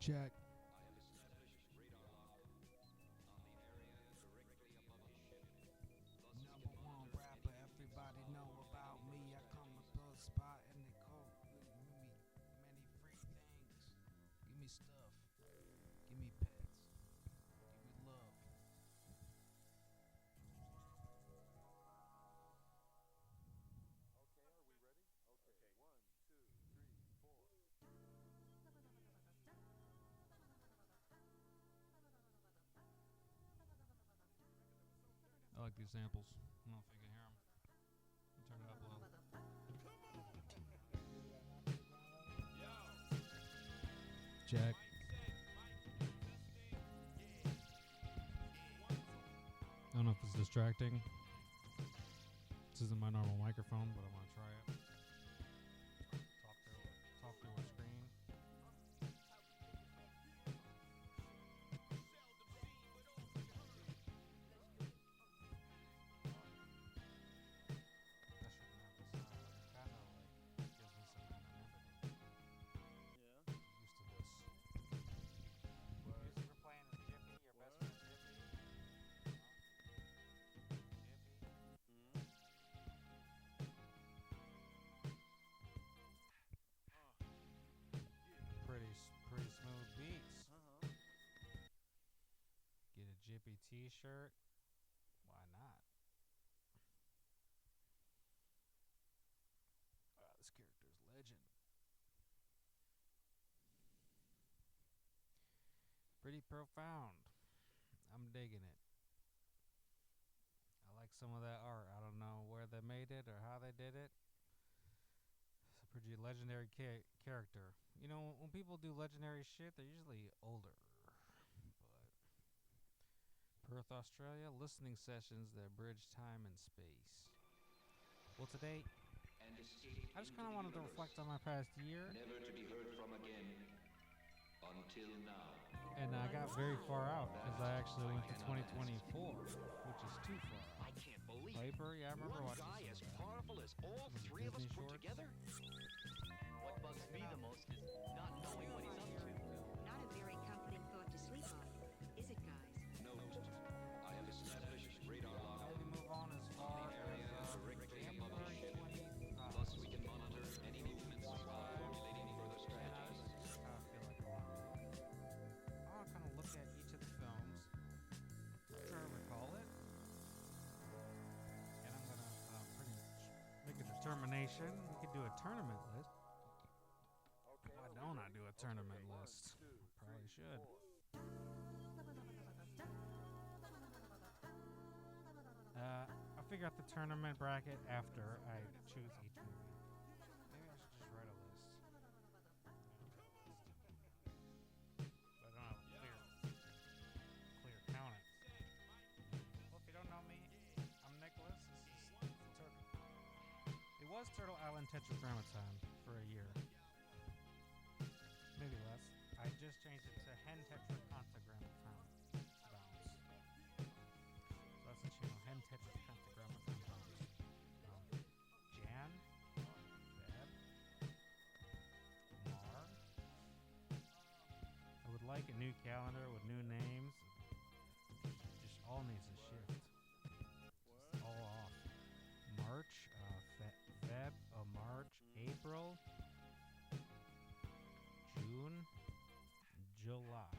Check. Number one rapper, everybody know about me. I come to the spot and they call me many free things. Give me stuff. Give me pets. Give me love. I like these samples. I don't know if you can hear them. Turn it up a little. Check. I don't know if it's distracting. This isn't my normal microphone, but I want to try it. Talk through a screen. Pretty smooth beats. Get a Jippy t-shirt. Why not? This character's legend. Pretty profound. I'm digging it. I like some of that art. I don't know where they made it or how they did it. It's a pretty legendary character. You know, when people do legendary shit, they're usually older. But Perth, Australia, listening sessions that bridge time and space. Well, today, I just kind of wanted to reflect on my past year. Never to be heard from again until now. And I got very far out because I actually went to 2024, which is too far out. I can't believe Viper, yeah, I remember one watching guy as some of that. powerful as all Some of the three of us Disney put shorts. together. What bugs me the most is not knowing what he's up to. Not a very comforting thought to sleep on, is it, guys? Note, I have established radar Now log we move on as far on the area as directly above the January ship. 25. Thus, we can monitor any movements while formulating further strategies. I feel like I want to kind of look at each of the films, try to recall it, and I'm going to pretty much make a determination. We could do a tournament list. Why don't I do a tournament list? Probably should. I'll figure out the tournament bracket after I choose each movie. Maybe I should just write a list. But I don't have clear counting. Well, if you don't know me, I'm Nicholas. This is Turtle. It was Turtle Island Tetragrammaton for a year. Maybe less. I just changed it to Hen Tetragrammaton Bounce. So that's the channel, Hen Tetragrammaton Bounce. Jan, Feb, Mar. I would like a new calendar with new names. Just all needs a shift. Just all off. March, Feb, March, April, June, July.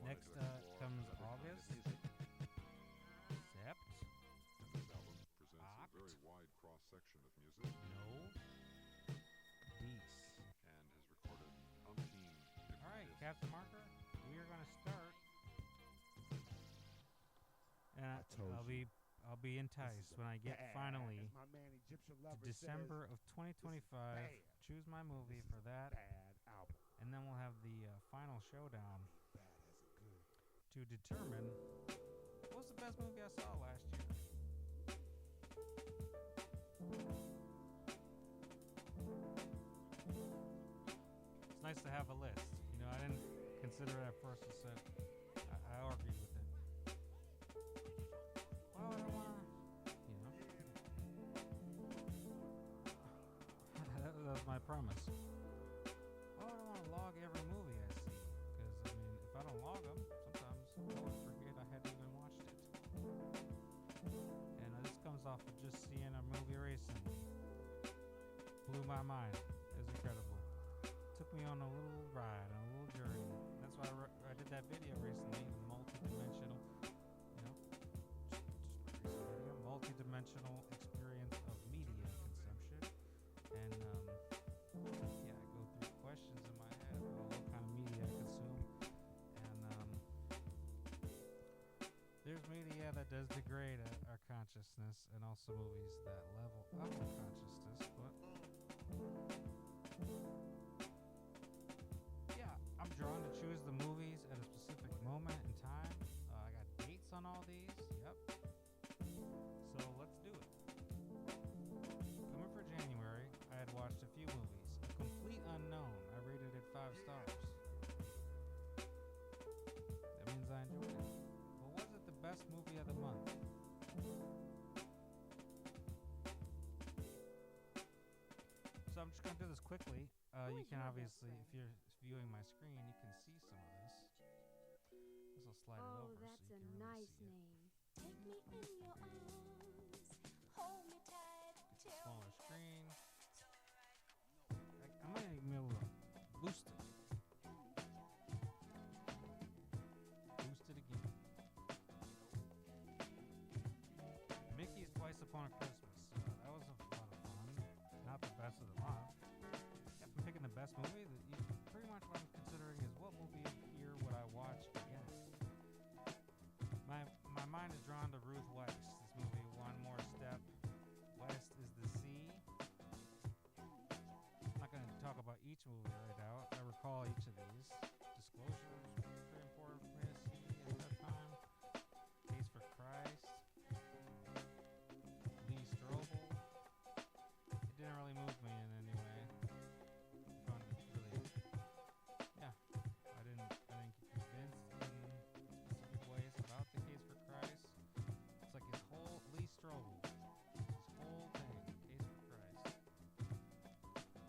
Next comes August, Sept, This album presents a Oct. very wide cross-section of music Nov, Dece. and has recorded umpteen different All right, discs. Captain Marker, we are going to start. And I'll be enticed when I get finally as my man Egyptian to Lover December of 2025. bad. Choose my movie This for is a that, bad album. and then we'll have the final showdown Bad as it good. to determine what's the best movie I saw last year. It's nice to have a list. You know, I didn't consider it at first. I said I argued with it. Well, I don't want to, you know. premise. Why would I want to log every movie I see? Because, I mean, if I don't log them, sometimes I would forget I hadn't even watched it. And this comes off of just seeing a movie recently. Blew my mind. It was incredible. Took me on a little ride, a little journey. That's why I did that video recently, the multi-dimensional, multi-dimensional experience of media consumption. And yeah, I go through questions in my head about what kind of media I consume. And there's media that does degrade our consciousness, and also movies that level up our consciousness. But yeah, I'm drawn to choose the movies at a specific moment in time. I got dates on all these. Yep. So let's do it. Coming for January, I had watched a few movies. A Complete Unknown, I rated it 5 stars. That means I enjoyed it. But was it the best movie of the month? So I'm just going to do this quickly. You can obviously, if you're viewing my screen, you can see some of this. This will slide it over that's so a you can really nice see it. name. Take me in your arms, hold me tight, tell Smaller me screen. I might even be able to boost it. Boost it again. Mickey's Twice Upon a Christmas. That was a lot of fun. Not the best of the month. If I'm picking the best movie, pretty much what I'm considering is what movie here would I watch again. My mind is drawn to Ruth Weiss. This movie, One More Step West is the Sea. I'm not going to talk about each movie right out. I recall each of these. Disclosure was pretty important for me to see at that time. Case for Christ. Lee Strobel. It didn't really move me in any way. I found it really, yeah. I didn't get convinced in specific ways about the Case for Christ. It's like his whole Lee Strobel. His whole thing, Case for Christ.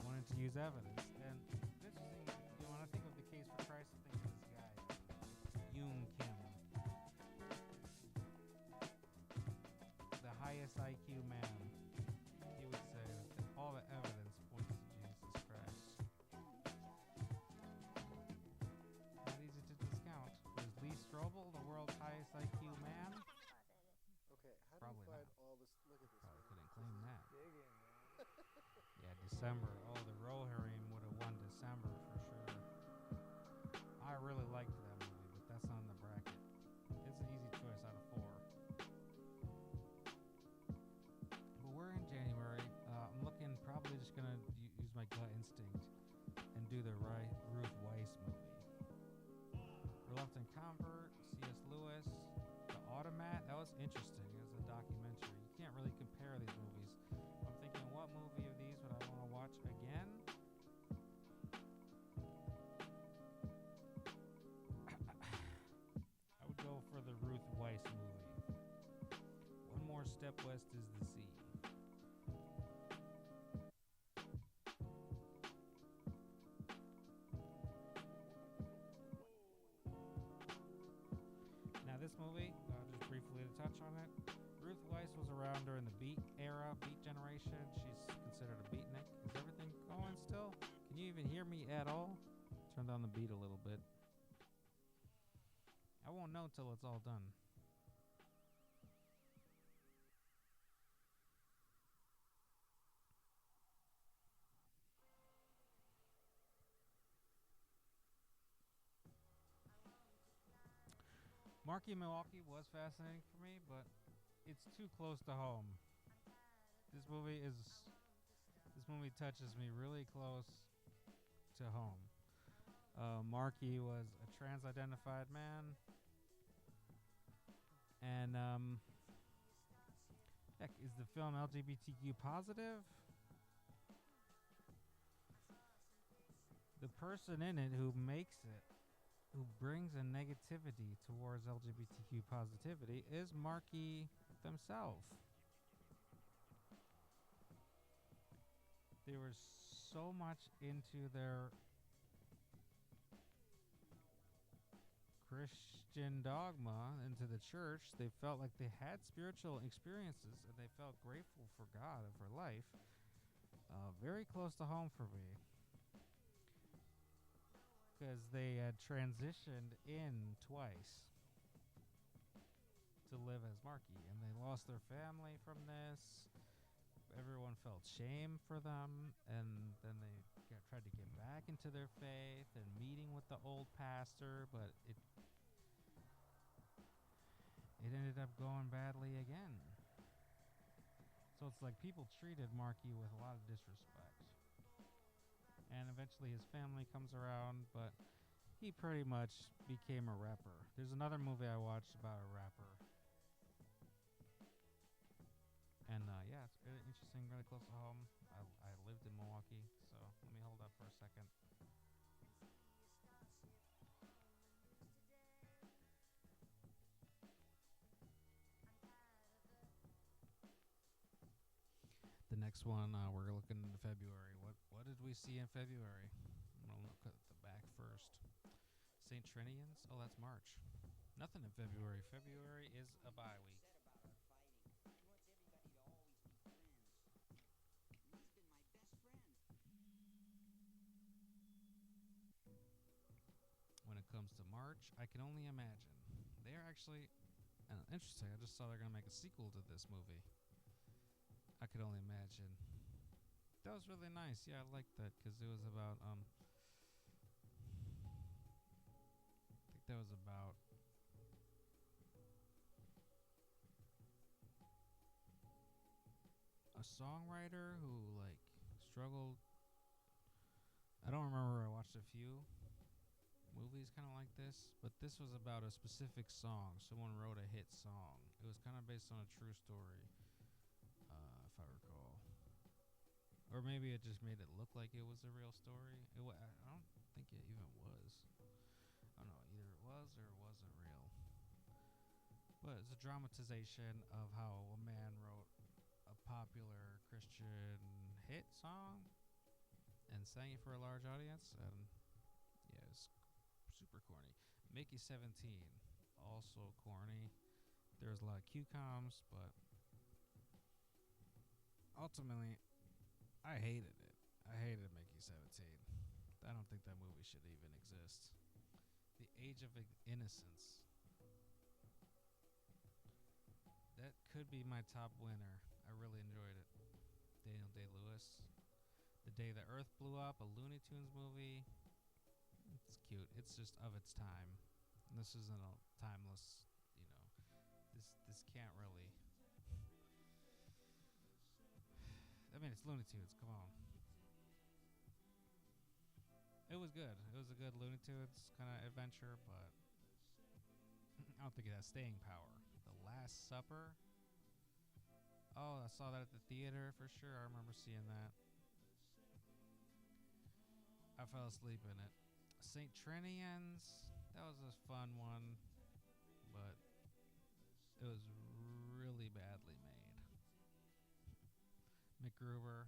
Wanted to use evidence, and it's interesting. When I think of the Case for Christ, I think of this guy, Yoon Kim, the highest IQ man. He would say that all the evidence points to Jesus Christ. Not easy to discount. Was Lee Strobel the world's highest IQ man? Okay, how Probably do you find not. all this? Look at this. Probably man. couldn't claim that. Digging, man. Yeah, December. Oh, the Rohirrim would have won December for sure. I really liked that movie, but that's not in the bracket. It's an easy choice out of 4. But we're in January. I'm looking, probably just going to use my gut instinct and do the right Ruth Weiss movie. Reluctant Convert, C.S. Lewis, The Automat. That was interesting. It was a documentary. You can't really compare these movies. I'm thinking, what movie of these would I want to watch again? I would go for the Ruth Weiss movie. One More Step West is the Sea. Now this movie, just briefly to touch on it, Ruth Weiss was around during the Beat era, Beat generation. She's considered a beatnik. Is everything going still? Can you even hear me at all? Turn down the beat a little bit. I won't know till it's all done. Marky Milwaukee was fascinating for me, but it's too close to home. This movie touches me really close to home. Marky was a trans-identified man, and heck, is the film LGBTQ positive? The person in it who makes it, who brings a negativity towards LGBTQ positivity, is Marky themselves. They were so much into their Christian dogma, into the church. They felt like they had spiritual experiences and they felt grateful for God and for life. Very close to home for me because they had transitioned in twice to live as Marky, and they lost their family from this. Everyone felt shame for them, and then they tried to get back into their faith and meeting with the old pastor, but it ended up going badly again. So it's like people treated Marky with a lot of disrespect. And eventually his family comes around, but he pretty much became a rapper. There's another movie I watched about a rapper. And yeah, it's really interesting, really close to home. I lived in Milwaukee, so let me hold up for a second. The next one, we're looking into February. What did we see in February? I'm gonna look at the back first. St. Trinians? Oh, that's March. Nothing in February. February is a bye week. When it comes to March, I can only imagine. They're actually interesting. I just saw they're gonna make a sequel to this movie. I could only imagine. That was really nice. Yeah, I liked that because it was about I think that was about a songwriter who like struggled. I don't remember. I watched a few movies kind of like this, but this was about a specific song. Someone wrote a hit song. It was kind of based on a true story, if I recall. Or maybe it just made it look like it was a real story. I don't think it even was. I don't know. Either it was or it wasn't real. But it's a dramatization of how a man wrote a popular Christian hit song and sang it for a large audience. And yeah, it's super corny. Mickey 17, also corny. There's a lot of Q-coms, but ultimately, I hated it. I hated Mickey 17. I don't think that movie should even exist. The Age of Innocence. That could be my top winner. I really enjoyed it. Daniel Day-Lewis. The Day the Earth Blew Up, a Looney Tunes movie. It's cute. It's just of its time. And this isn't a timeless, this can't really. I mean, it's Looney Tunes. Come on. It was good. It was a good Looney Tunes kind of adventure, but I don't think it has staying power. The Last Supper. Oh, I saw that at the theater for sure. I remember seeing that. I fell asleep in it. St. Trinians. That was a fun one, but it was really badly made. MacGruber.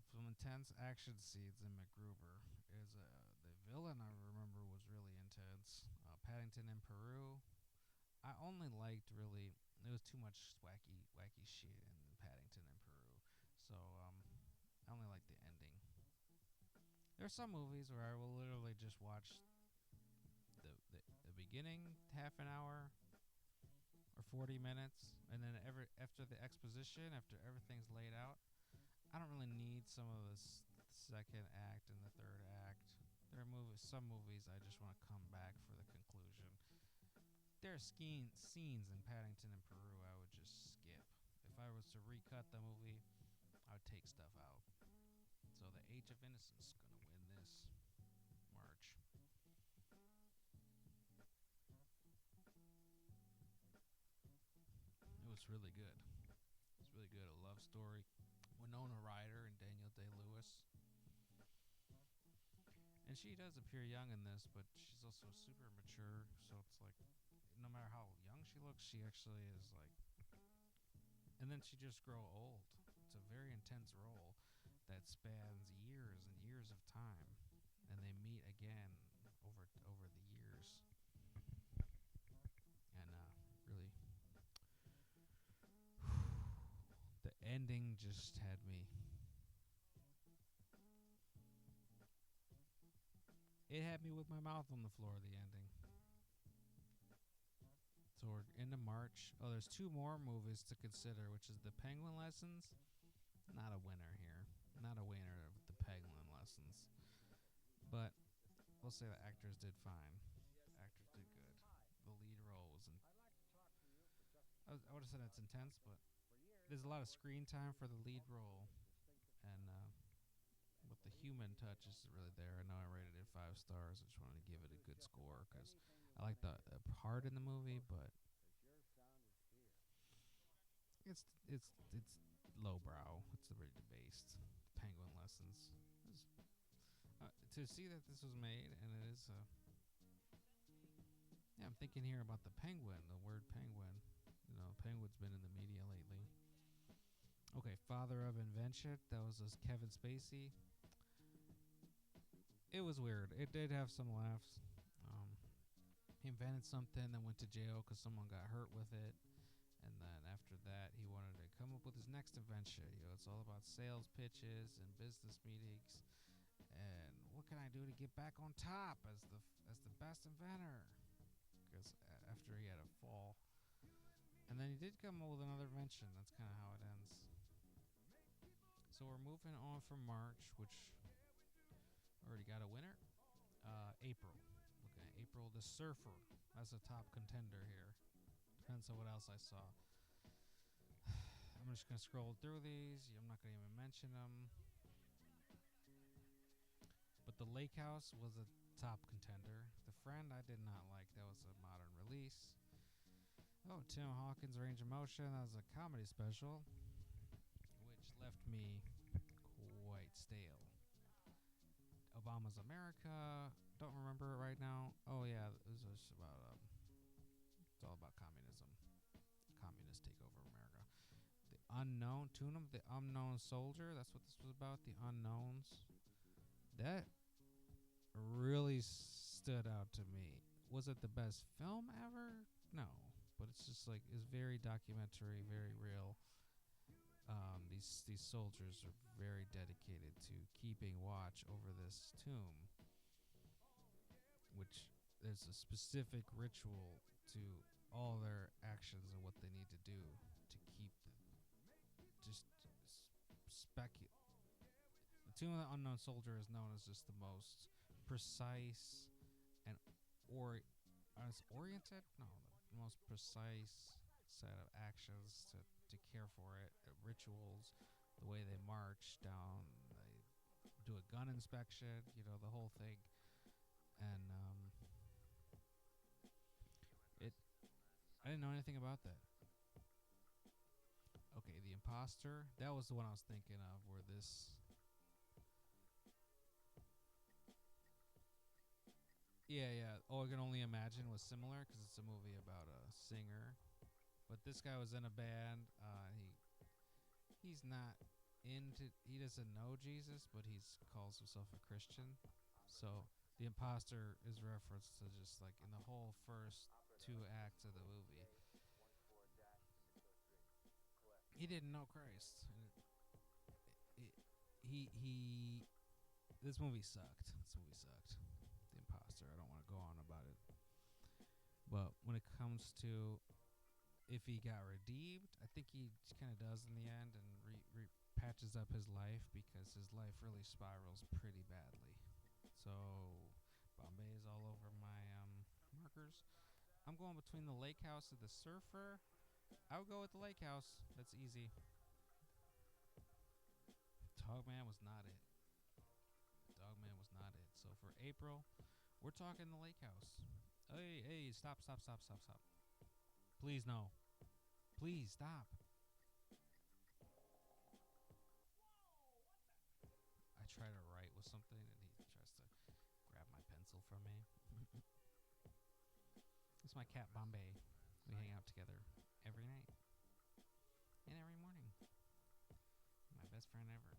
Some intense action scenes in MacGruber. Is the villain I remember was really intense. Paddington in Peru. I only liked really. It was too much wacky shit in Paddington in Peru. So I only liked the ending. There's some movies where I will literally just watch the beginning half an hour or 40 minutes, and then after the exposition, after everything's laid out, I don't really need some of the second act and the third act. There are some movies I just want to come back for the conclusion. There are scenes in Paddington in Peru I would just skip. If I was to recut the movie, I would take stuff out. So the Age of Innocence gonna win this March. It was really good. It's really good. A love story. Winona Ryder and Daniel Day-Lewis. And she does appear young in this, but she's also super mature. So it's like, no matter how young she looks, she actually is like. And then she just grow old a very intense role that spans years and years of time, and they meet again over the years, and really, the ending just had me. It had me with my mouth on the floor. The ending. So we're into March. Oh, there's 2 more movies to consider, which is The Penguin Lessons. Not a winner here. Not a winner of The Penguin Lessons. But we'll say the actors did fine. The actors did good. The lead role was I would have said it's intense, but there's a lot of screen time for the lead role. And but the human touch is really there. I know I rated it 5 stars. I just wanted to give it a good score because I like the part in the movie, but it's lowbrow. It's really debased. Penguin Lessons. To see that this was made, and it is. Yeah, I'm thinking here about the penguin. The word penguin. You know, penguin's been in the media lately. Okay, Father of Invention. That was Kevin Spacey. It was weird. It did have some laughs. He invented something, then went to jail because someone got hurt with it. And then after that, he wanted to come up with his next invention. You know, it's all about sales pitches and business meetings. And what can I do to get back on top as the best inventor? Because after he had a fall, and then he did come up with another invention. That's kind of how it ends. So we're moving on from March, which already got a winner. April. Looking at April, The Surfer. That's a top contender here. Depends on what else I saw. I'm just going to scroll through these. I'm not going to even mention them. But The Lake House was a top contender. The Friend I did not like. That was a modern release. Oh, Tim Hawkins' Range of Motion. That was a comedy special, which left me quite stale. Obama's America. Don't remember it right now. Oh yeah, it was just about it's all about communism. Communist take over America. The Unknown, Toonum, The Unknown Soldier. That's what this was about. The Unknowns. That really stood out to me. Was it the best film ever? No, but it's just like it's very documentary, very real. These soldiers are very dedicated to keeping watch over this tomb, which there's a specific ritual to all their actions and what they need to do to keep just The Tomb of the Unknown Soldier is known as just the most precise and oriented. No, the most precise set of actions to care for it. Rituals, the way they march down, they do a gun inspection. You know, the whole thing, and I didn't know anything about that. Okay, The Imposter. That was the one I was thinking of. Where this. Yeah. Oh, I Can Only Imagine was similar because it's a movie about a singer, but this guy was in a band. He's not into. He doesn't know Jesus, but he calls himself a Christian. So the imposter is referenced to just like in the whole first 2 acts of the movie. He didn't know Christ. He. This movie sucked. The Imposter. I don't want to go on about it. But when it comes to if he got redeemed, I think he kind of does in the end and patches up his life because his life really spirals pretty badly. So Bombay is all over my markers. I'm going between The Lake House and The Surfer. I would go with The Lake House. That's easy. Dogman was not it. So for April, we're talking The Lake House. Hey, stop. Please, no. Please, stop. I try to write with something, and he tries to grab my pencil from me. It's my cat, Bombay. We hang out together every night and every morning. Best friend ever.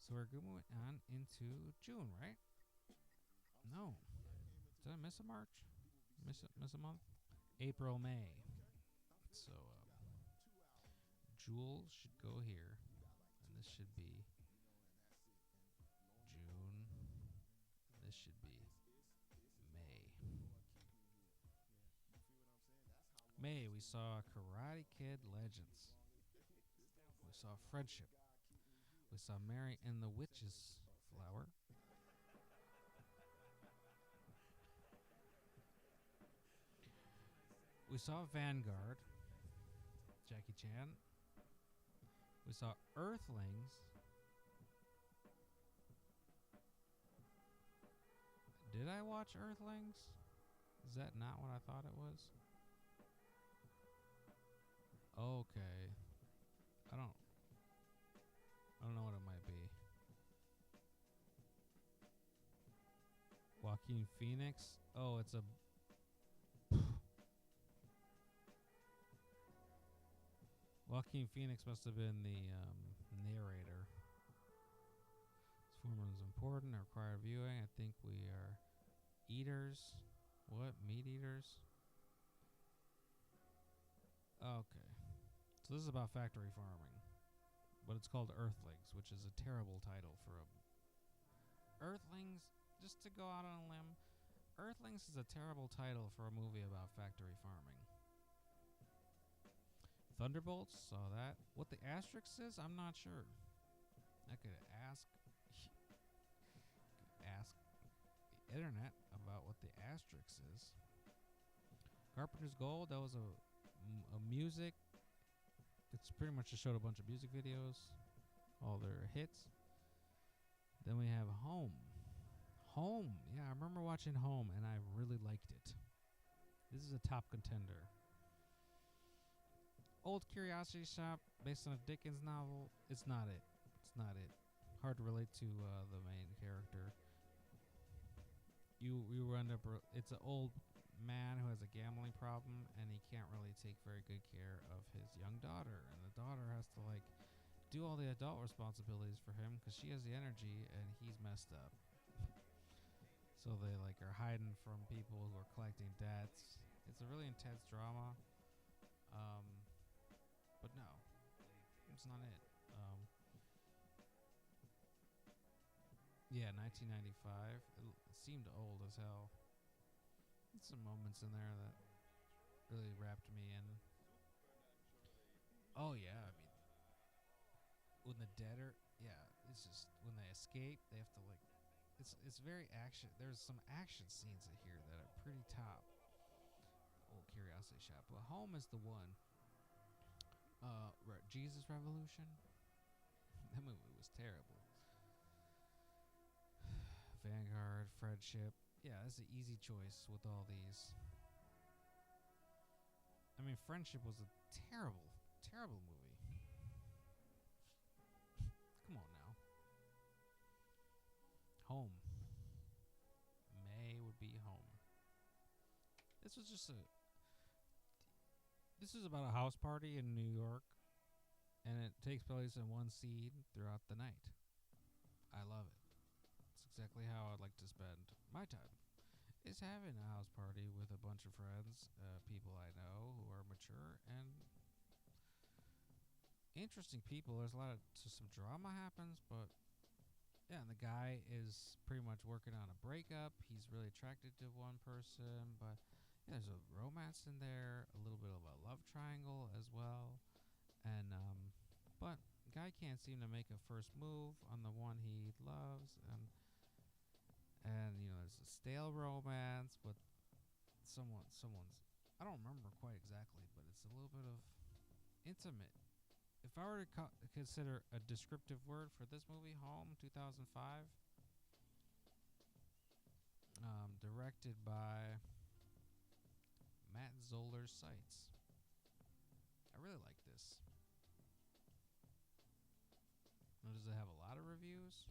So we're moving on into June, right? No. Did I miss a March? Miss a month? April, May. So Jewel should go here, and this should be June. This should be May. May, we saw Karate Kid Legends. We saw Friendship. We saw Mary and the Witch's Flower. We saw Vanguard, Jackie Chan. We saw Earthlings. Did I watch Earthlings? Is that not what I thought it was? Okay. I don't know what it might be. Joaquin Phoenix? Oh, it's a Joaquin Phoenix must have been the narrator. This form is important. Required viewing. I think we are eaters. What? Meat eaters? Okay. So this is about factory farming. But it's called Earthlings, which is a terrible title for a... Earthlings? Just to go out on a limb. Earthlings is a terrible title for a movie about factory farming. Thunderbolts, saw that. What the asterisk is, I'm not sure. I could ask the internet about what the asterisk is. Carpenter's Gold, that was a music. It's pretty much just showed a bunch of music videos, all their hits. Then we have Home. Home, yeah, I remember watching Home, and I really liked it. This is a top contender. Old Curiosity Shop, based on a Dickens novel. It's not it. It's not it. Hard to relate to the main character. You end up. It's an old man who has a gambling problem, and he can't really take very good care of his young daughter, and the daughter has to like do all the adult responsibilities for him because she has the energy and he's messed up. So they like are hiding from people who are collecting debts. It's a really intense drama. But no, it's not it. Yeah, 1995. It seemed old as hell. There's some moments in there that really wrapped me in. Oh yeah, I mean, when the dead are, yeah, it's just when they escape, they have to like, it's very action. There's some action scenes in here that are pretty top. Old Curiosity Shop, but Home is the one. Jesus Revolution. That movie was terrible. Vanguard, Friendship. Yeah, that's an easy choice with all these. I mean, Friendship was a terrible, terrible movie. Come on now. Home. May would be Home. This was just a... This is about a house party in New York, and it takes place in one scene throughout the night. I love it. It's exactly how I'd like to spend my time. Is having a house party with a bunch of friends, people I know who are mature and interesting people. There's a lot of some drama happens, but yeah, and the guy is pretty much working on a breakup. He's really attracted to one person, but yeah, there's a romance in there, a little bit of a love triangle as well, and but guy can't seem to make a first move on the one he loves, and you know, there's a stale romance, but someone's I don't remember quite exactly, but it's a little bit of intimate. If I were to consider a descriptive word for this movie, Home, 2005, directed by Matt Zoller's Sights. I really like this. Now, does it have a lot of reviews?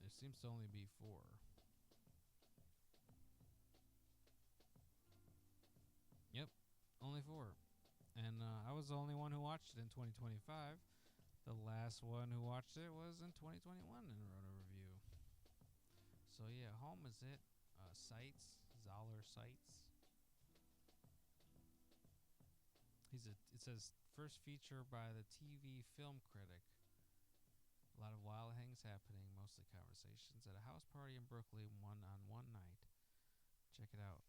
There seems to only be 4. 2024. And I was the only one who watched it in 2025. The last one who watched it was in 2021 and wrote a review. So yeah, Home is it. Sights, Zoller Sights. It says first feature by the TV film critic. A lot of wild things happening, mostly conversations at a house party in Brooklyn on one night. Check it out.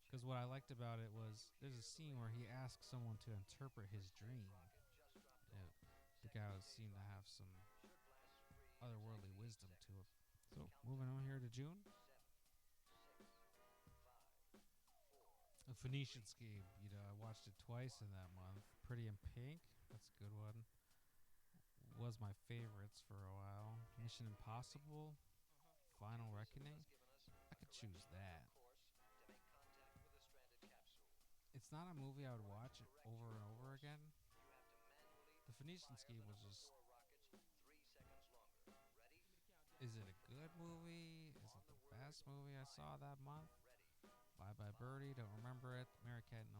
Because what I liked about it was there's a scene where he asks someone to interpret his dream. The guy seemed to have some otherworldly wisdom to it. So moving on here to June. A Phoenician Scheme. I watched it twice in that month. Pretty in Pink. That's a good one. Was my favorites for a while. Mission Impossible. Final Reckoning. I could choose that. It's not a movie I would watch over and over again. The Phoenician Scheme was just... Is it a good movie? Is it the best movie I saw that month? Bye Bye Birdie, don't remember it. Mary Kate and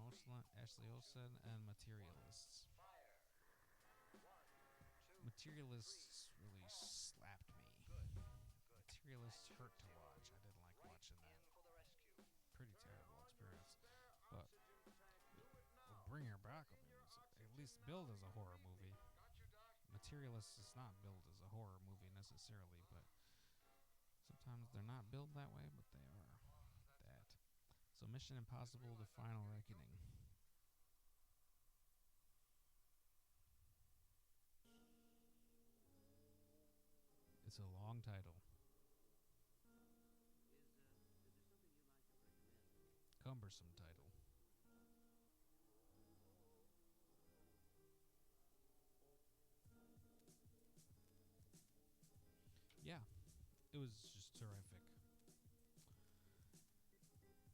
Ashley Olsen, and Materialists. Materialists really slapped me. Materialists hurt to watch. I didn't like watching that. Pretty terrible experience. But Bring Her Back was at least billed as a horror movie. Materialists is not billed as a horror movie necessarily, but sometimes they're not billed that way, but they are that. So Mission Impossible: The Final Reckoning. It's a long title. Cumbersome title. Yeah, it was just terrific.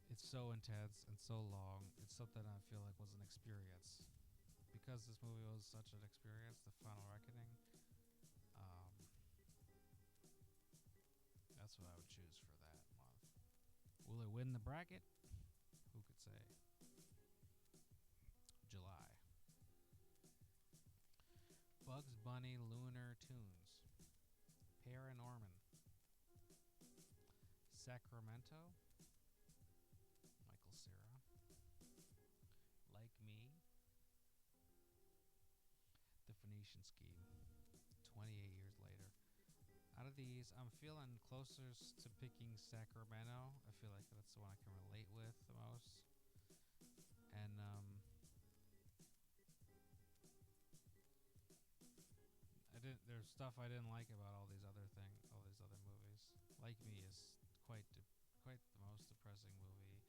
It's so intense and so long. It's something I feel like was an experience. Because this movie was such an experience, The Final Reckoning, that's what I would choose for that month. Will it win the bracket? Who could say? July. Bugs Bunny Lunar Tunes. Paranorman. Sacramento. Michael Cera. Like Me. The Phoenician Scheme. 28 years later. Out of these, I'm feeling closest to picking Sacramento. I feel like that's the one I can relate with the most. And there's stuff I didn't like about all these other movies. Like Me is quite the most depressing movie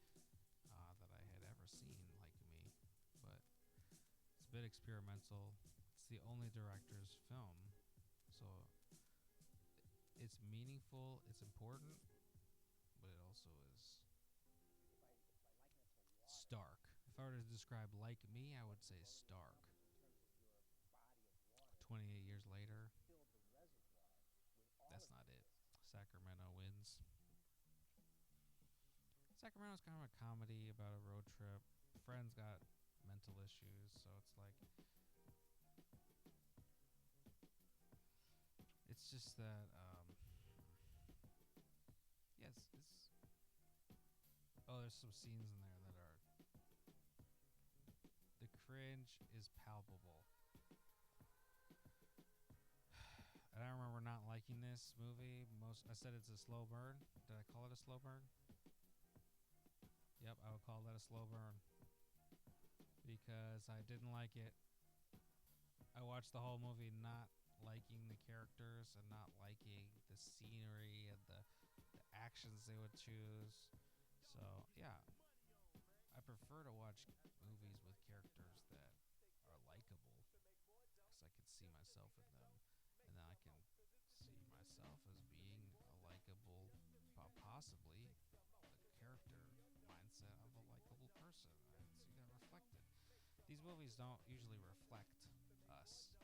that I had ever seen. Like Me, but it's a bit experimental. It's the only director's film, so it's meaningful. It's important, but it also is stark. If I were to describe Like Me, I would say stark. 28 years later, that's not it. Sacramento wins. Sacramento's kind of a comedy about a road trip. Friends got mental issues, so it's like... It's just that, yes, there's some scenes in there that are... The cringe is palpable. And I remember not liking this movie. I said it's a slow burn. Did I call it a slow burn? Yep, I would call that a slow burn. Because I didn't like it. I watched the whole movie not liking the characters and not liking the scenery and the actions they would choose. So, yeah. I prefer to watch movies with characters that are likable. Because I can see myself in them. And then I can see myself as being a likable, possibly the character mindset of a likable person. I see that reflected. These movies don't usually reflect us.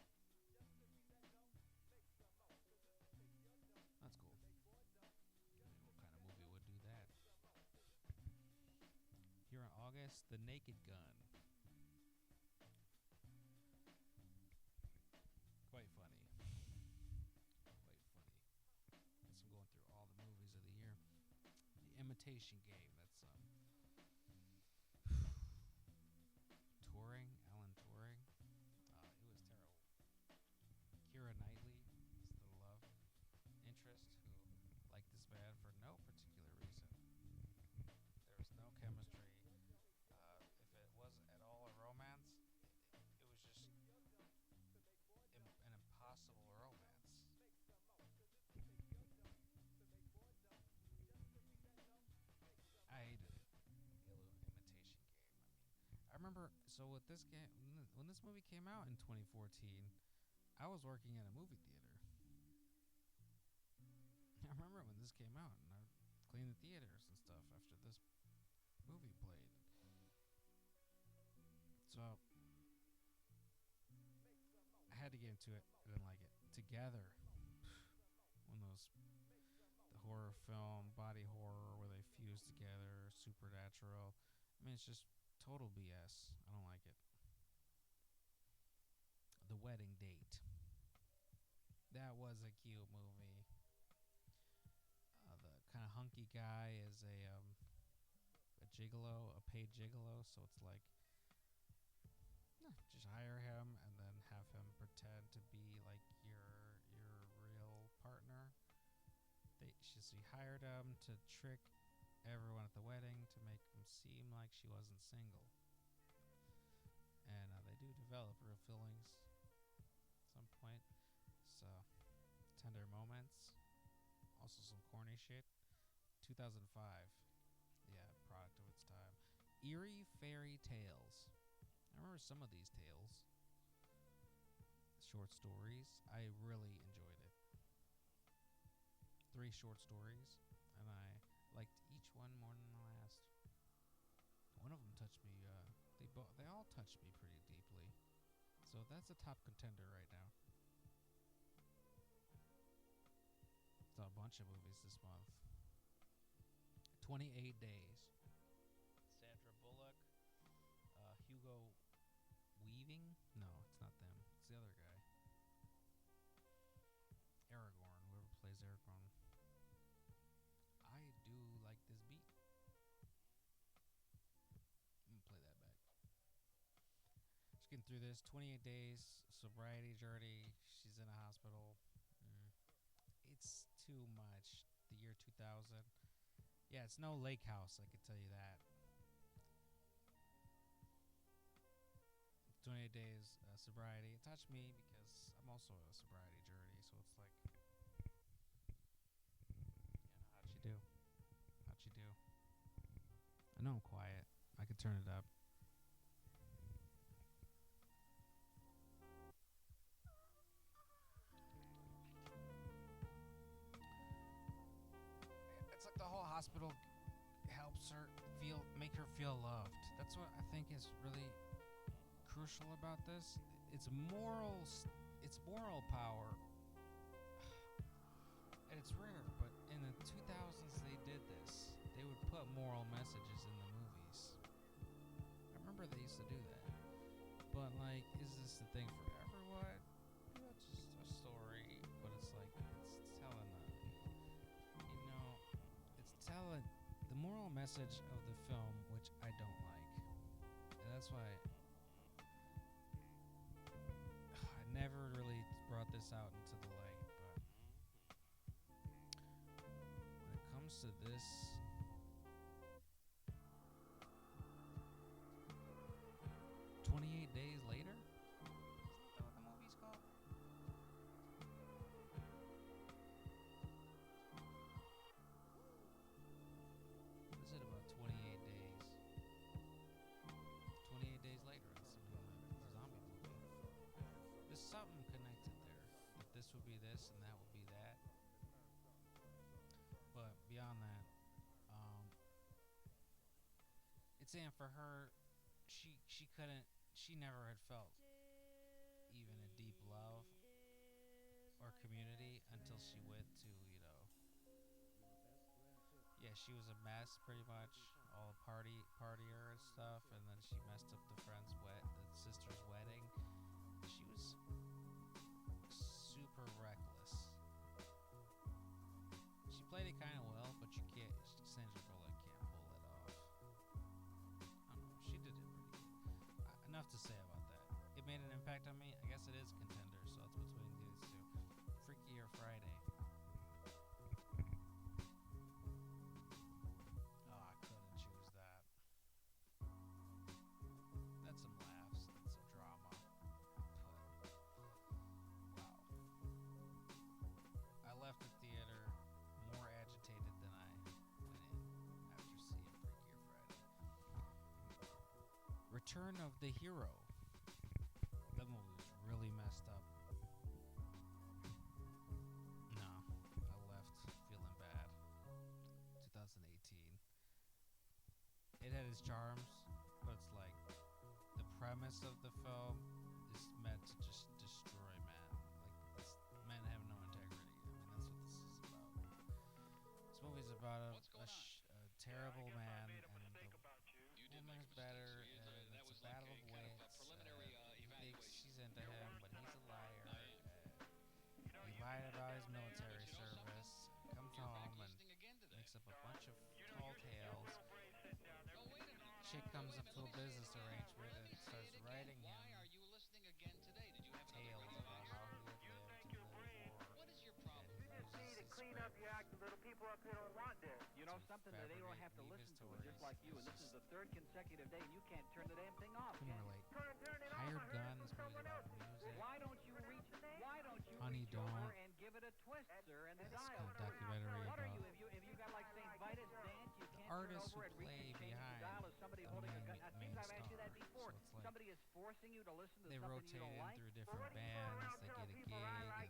That's cool. What kind of movie would do that? Here in August, The Naked Gun. imitation game. That's Touring, Alan Touring. It was terrible. Keira Knightley is the love interest who liked this man for no particular reason. There was no chemistry. If it was at all a romance, it was just an impossible romance. I hated it. Imitation Game. I remember. So with this game, when this movie came out in 2014, I was working at a movie theater. I remember when this came out, and I cleaned the theaters and stuff after this movie played. So I had to get into it. I didn't like it. Together, one of those the horror film, body horror, where they fuse together, supernatural. I mean, it's just total BS. I don't like it. The Wedding Date. That was a cute movie. The kind of hunky guy is a gigolo, a paid gigolo. So it's like, just hire him and then have him pretend to be like your real partner. She hired him to trick everyone at the wedding to make him seem like she wasn't single. And they do develop real feelings at some point. So, tender moments. Also some corny shit. 2005. Yeah, product of its time. Eerie Fairy Tales. I remember some of these tales. Short stories. I really enjoyed it. 3 short stories, and I liked each one more than the last. One of them touched me. They all touched me pretty deeply. So that's a top contender right now. Saw a bunch of movies this month. 28 Days. Sandra Bullock. Hugo Weaving? No, it's not them. It's the other guy. Aragorn, whoever plays Aragorn. I do like this beat. I'm gonna play that back. Just getting through this. 28 days, sobriety journey. She's in a hospital. It's too much. The year 2000. Yeah, it's no Lake House, I can tell you that. 28 days sobriety. It touched me because I'm also in a sobriety journey, so it's like, how'd you do? How'd you do? I know I'm quiet. I could turn it up. It's like the whole hospital helps her make her feel loved. That's what I think is really crucial about this. It's moral power, and it's rare. But in the 2000s, they did this. They would put moral messages in the movies. I remember they used to do that. But like, is this the thing for everyone? Yeah, it's just a story, but it's like it's telling it's telling the moral message of the film, which I don't like, and that's why I never really brought this out into the light. But when it comes to this, 28 days later, isn't that what the movie's called? What is it about 28 days? 28 days later, it's a zombie movie. There's something connected there. That this would be this and that would be that. But beyond that, it's saying for her, she never had felt even a deep love or community until she went to, yeah, she was a mess pretty much, all partier and stuff, and then she messed up the sister's wedding. She was super reckless. She played it kind of well, but you can't. Sandra Bullock impact on me? I guess it is Contender, so it's between these two. Freaky or Friday? Oh, I couldn't choose that. That's some laughs. That's some drama. Wow. I left the theater more agitated than I went in after seeing Freaky or Friday. Return of the Hero. That movie was really messed up. No, I left feeling bad. 2018. It had its charms, but it's like the premise of the film is meant to just destroy men. Like men have no integrity. I mean, that's what this is about. This movie's about a terrible man, and the woman's better, and it's a battle of wits. He thinks she's into him, but he's a liar. He lied about his military service. Comes home and makes up a bunch of tall tales. Chick comes up to a business arrangement and starts writing him tales about how he had lived in the war. And he loses his script. People up here don't want this. You know To something that they don't have to fabricate listen to it, just like you. And this is the third consecutive day, and you can't turn the damn thing off. Couldn't relate. Hired Gun. This movie's about music. Why don't you reach? Why don't you Honey, reach over don't. and give it a twist, sir, and the It's dial? a documentary What are about you? If you got like Saint Vitus dance, you can't turn artists who over and reach play and change the behind dial. Is somebody the holding a gun? main I think I've asked you that star. before. So it's like Somebody is forcing you to listen to they something rotate you don't in like. through different bands. They get a gig.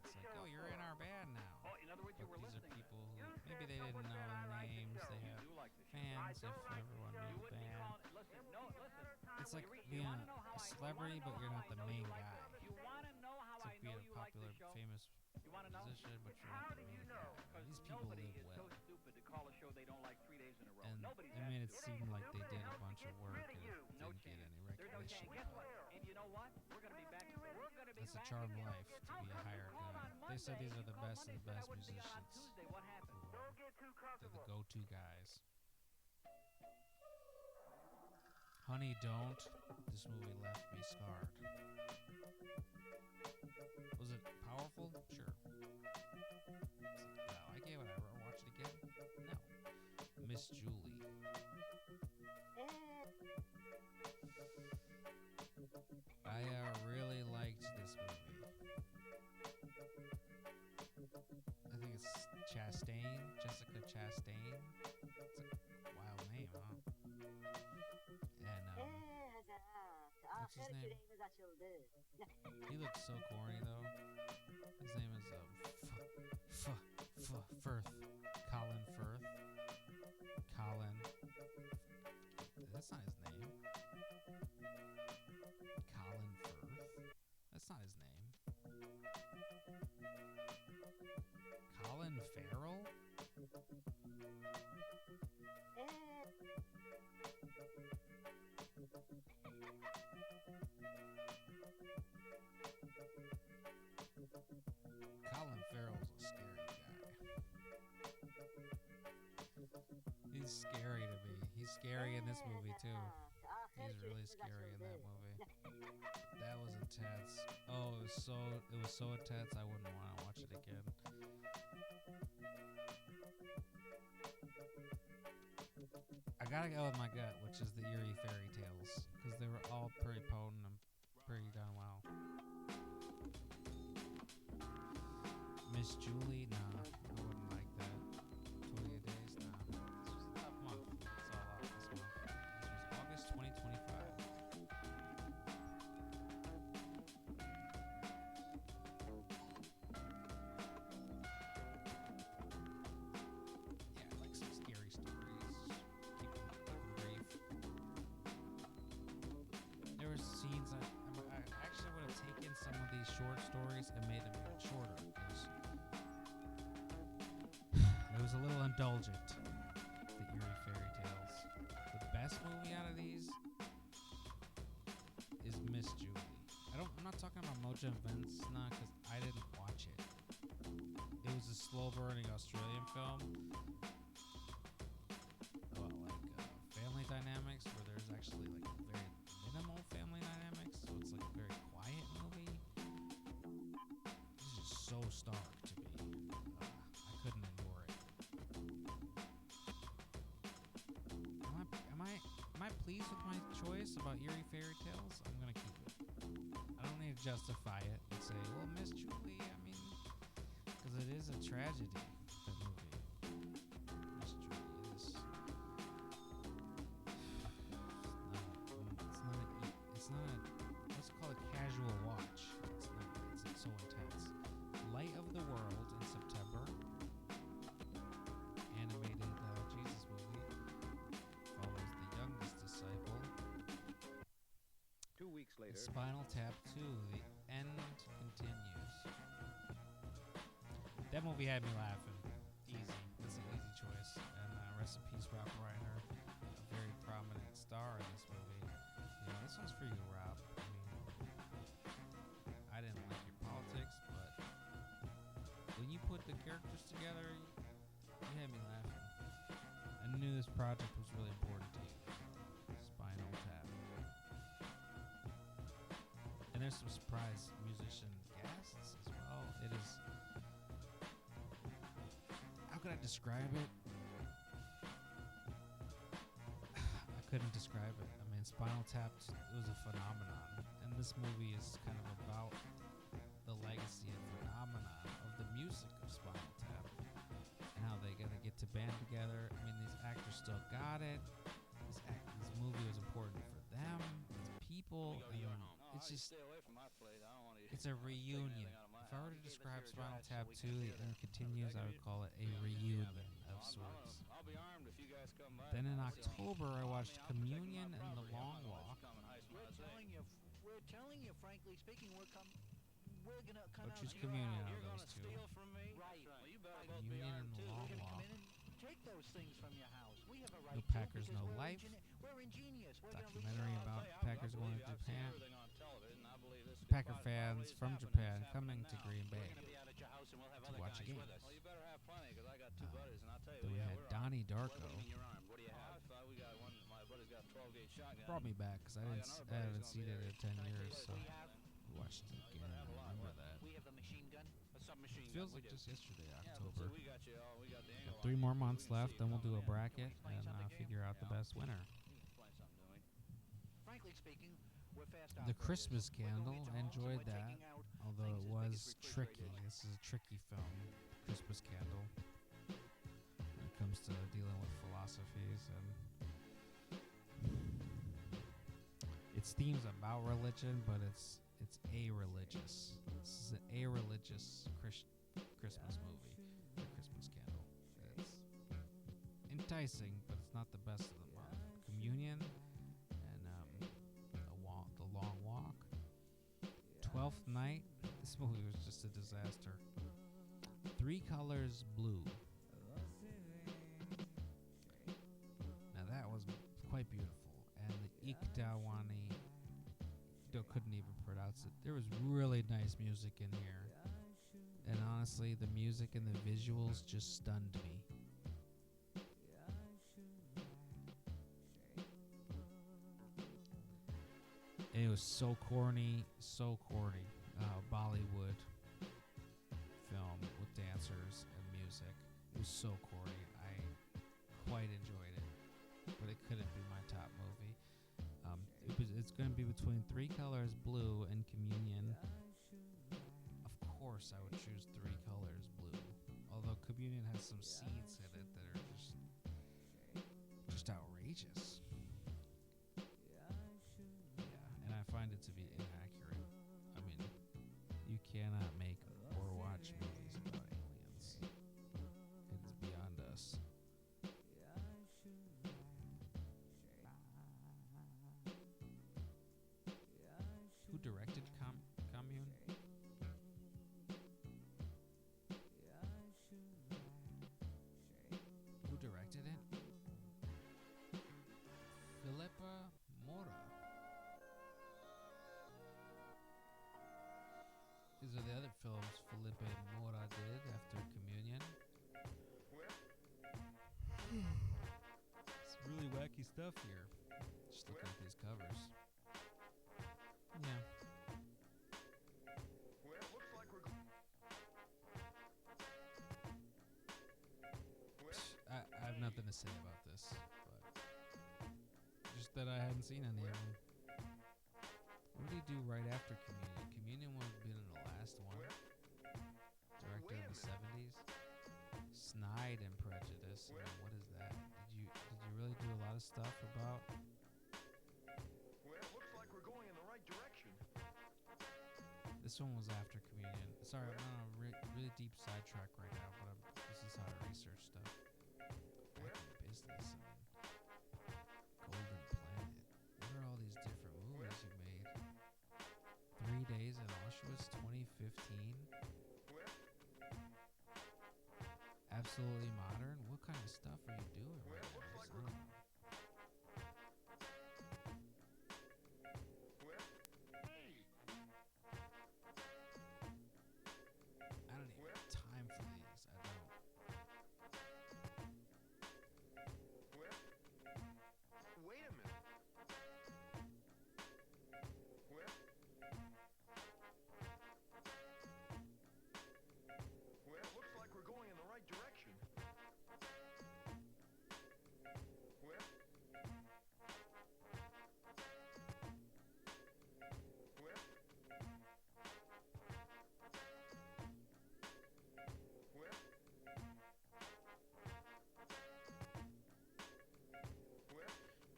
It's like, oh, you're in our band now. Oh, in other words, you But were these are listening. people who maybe they didn't know their names. They have fans if everyone knew You the wouldn't be band. calling. Listen, no, listen. It's like You being wanna know how a I- celebrity, but you're not the main guy. You want to know how It's I like know being a you like popular, the show? famous You want to know? musician, but you're not the main guy. Because These people nobody live is so well. stupid to call a show they don't like 3 days in a row. And Nobody's I that made it stupid. seem like they did a bunch of work and No didn't get chance. any There's no chance. recognition. Guess what? And you know what? We're going to be back. We're going to be That's a back charmed again. life to How be a come you hired called gun. on They said Monday? these are You the called best of Monday, the said I best wouldn't be on musicians. Tuesday. What happened? Who are they're the go-to guys. Honey, don't. This movie left me scarred. Was it powerful? Sure. Wow, I gave it. I watch it again. No. Miss Julie. I really liked this movie. I think it's Chastain, Jessica Chastain. It's a wild name, huh? And what's his name? He looks so corny though. His name is Firth. Colin Firth. Colin. That's not his name. Colin Firth. That's not his name. Colin Farrell? Colin Farrell's a scary guy. He's scary to me. He's scary in this movie too. He's really scary in that movie. That was intense. Oh, it was so intense I wouldn't want to watch it again. I gotta go with my gut, which is the eerie fairy tales, because they were all pretty potent and pretty done well. Miss Julie, nah, I wouldn't like that. 28 days, nah. This was a tough month. It's all out this month. This was August 2025. Yeah, I like some scary stories. Keep 'em brief. There were scenes I actually would have taken some of these short stories and made them even shorter. It was a little indulgent. The eerie fairy tales. The best movie out of these is Miss Julie. I'm not talking about Mojo Events, nah, because I didn't watch it. It was a slow-burning Australian film about family dynamics, where there's actually like very minimal family dynamics, so it's like a very quiet movie. stark to me. I couldn't endure it. Am I pleased with my choice about eerie fairy tales? I'm gonna keep it. I don't need to justify it and say, well, Miss Julie, I mean, because it is a tragedy, that movie. Miss Julie is. It's not a, let's call it casual watch. It's not, it's so intense. Light of the World in September. Animated Jesus movie. Follows the youngest disciple. 2 weeks later. Spinal Tap 2, The End Continues. That movie had me laughing. Easy. That's an easy choice. And rest in peace, Rob Reiner, a very prominent star in this movie. You know, this one's for you, Rob. I mean, I didn't like your politics, but when you put the characters together, you had me laughing. I knew this project was really important to you. Spinal Tap. And there's some surprise musician guests as well. It is. How could I describe it? I couldn't describe it. I mean, Spinal Tap, it was a phenomenon. And this movie is kind of about the legacy and phenomenon of the music of Spinal Tap and how they gotta get to band together. I mean, these actors still got it. This movie was important for them, as people. I mean, it's just, it's a reunion. If I were to describe Spinal Tap 2, The End Continues, I would call it a reunion of sorts. Then in October, I watched Communion and The Long Walk. We're telling you, frankly speaking, we're gonna come I'll out choose here. Communion out of those two. Right. Communion and The Long We're gonna Walk. come in and take those things from your house. We have a right No to, Packers, because No we're Life. We're ingenious. We're gonna Documentary reach out. about Packers going to Japan. Packer fans from Japan coming to Green Bay to watch a game. Then we had Donnie Darko. Brought me back because I haven't seen it in 10 years, so we watched it again. I remember that. We have a machine gun, a submachine Feels like just yesterday, October. Got 3 more months left, then we'll do a bracket and figure out the best winner. Frankly speaking, we're fast The operators. Christmas We're going Candle, into I homes and enjoyed we're that, taking out although it things as big was as tricky. refrigerators. This is a tricky film, Christmas Candle, when it comes to dealing with philosophies and its themes about religion, but it's a-religious. This is an a-religious Christmas movie, The Christmas Candle. It's enticing, but it's not the best of the month. Communion and The Long Walk. 12th Night. This movie was just a disaster. 3 Colors Blue. Now that was quite beautiful, and the Ikdawani couldn't even pronounce it. There was really nice music in here, and honestly, the music and the visuals just stunned me. And it was so corny, Bollywood film with dancers and music. It was so corny. I quite enjoyed it, but it couldn't be my top movie. It's going to be between 3 Colors Blue and Communion. Of course, I would choose 3 Colors Blue. Although Communion has some scenes in it that are just outrageous. Yeah, and I find it to be inaccurate. I mean, you cannot make or watch movies about aliens. It is beyond us. Who directed Commune? Who directed it? Philippa Mora. These are the other films Felipe Mora did after Communion. It's really wacky stuff here. Just looking at these covers. Yeah. nothing to say about this, but just that I hadn't seen any of them. What did he do right after Communion? Communion would have been the last one. Directed in the 70s. Snide and Prejudice. I mean, what is that? Did you really do a lot of stuff about? Well, looks like we're going in the right direction. This one was after Communion. Sorry, I'm on a really deep sidetrack right now, but this is how I research stuff. Back in business. Golden Planet. What are all these different movies you made? 3 Days in Auschwitz, 2015. Absolutely Modern. What kind of stuff are you doing right now? I don't know. I don't even have time for these. I don't. Wait a minute. Well, looks like we're going in the right direction.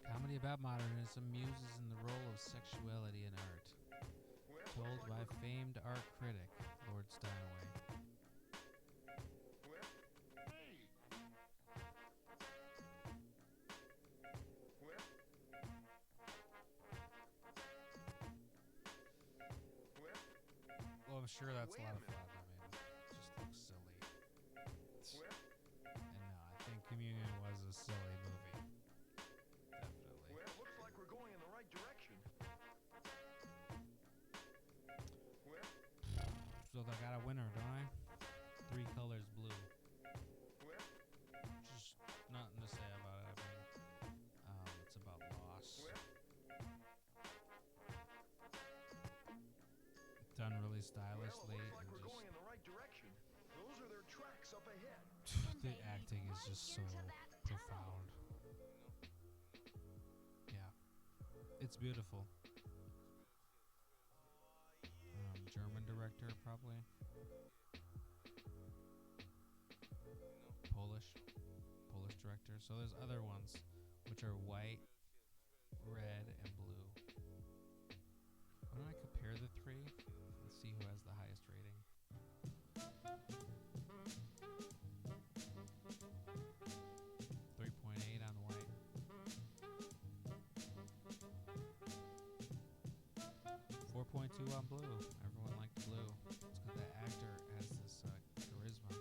Comedy about modernism muses in the role of sexuality in art. Told by famed art critic Lord Steinway. Well, I'm sure that's a lot of fun. I mean, it just looks silly. And no, I think Communion was a silly movie. Definitely. Well, looks like we're going in the right direction. So I got a winner, don't I? 3 Colors Blue. Just nothing to say about it. I mean, it's about loss. Done really stylishly. Well, looks like And we're just going in the right direction. Those are their tracks up ahead. the acting is just so profound. Yeah, it's beautiful. German director, probably. Polish director. So there's other ones which are white, red, and blue. Why don't I compare the three and see who has the highest rating? 3.8 on white. 4.2 on blue. Everyone liked blue. It's because that actor has this charisma.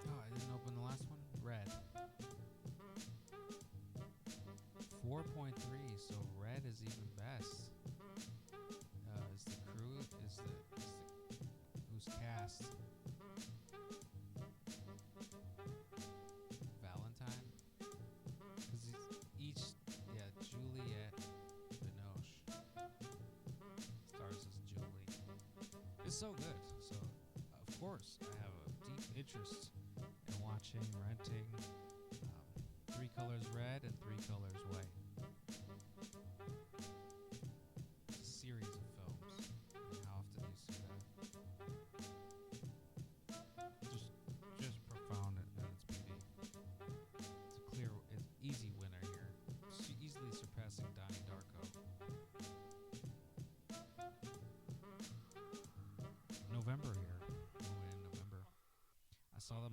Oh, I didn't open the last one. Red. 4.3. So red is even best. Is the crew? Who's cast? Valentine. Because Juliette Binoche stars as Julie. It's so good. So, of course, I have a deep interest in watching, renting 3 Colors Red and 3 Colors White. It's a series of films. I mean, how often do you see that? Just profound in its beauty. It's easy winner here. Easily surpassing Donnie Darko. November here. We went in November. I saw the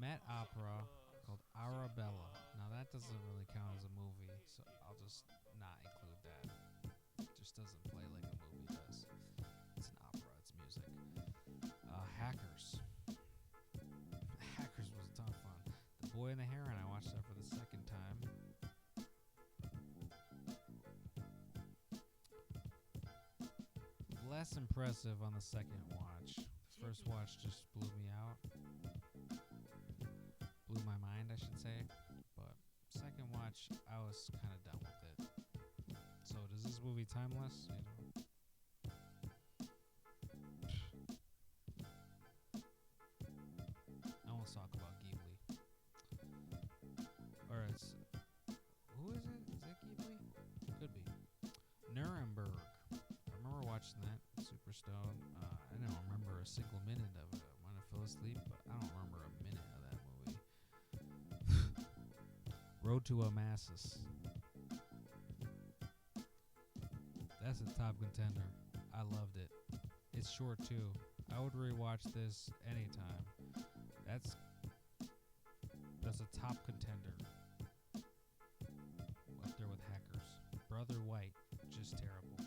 Met Opera called Arabella. Now that doesn't really count as a movie, so I'll just not include that. It just doesn't play like a movie does. It's an opera. It's music. Hackers. Hackers was a ton of fun. The Boy and the Heron. I watched that for the second time. Less impressive on the second watch. First watch just blew me out. Blew my mind, I should say. But second watch, I was kind of done with it. So does this movie timeless? You know. I want to talk about Guy Stone. I don't remember a single minute of it. I might have fell asleep, but I don't remember a minute of that movie. Road to Amasis. That's a top contender. I loved it. It's short too. I would rewatch this anytime. That's a top contender. Up there with Hackers. Brother White, just terrible.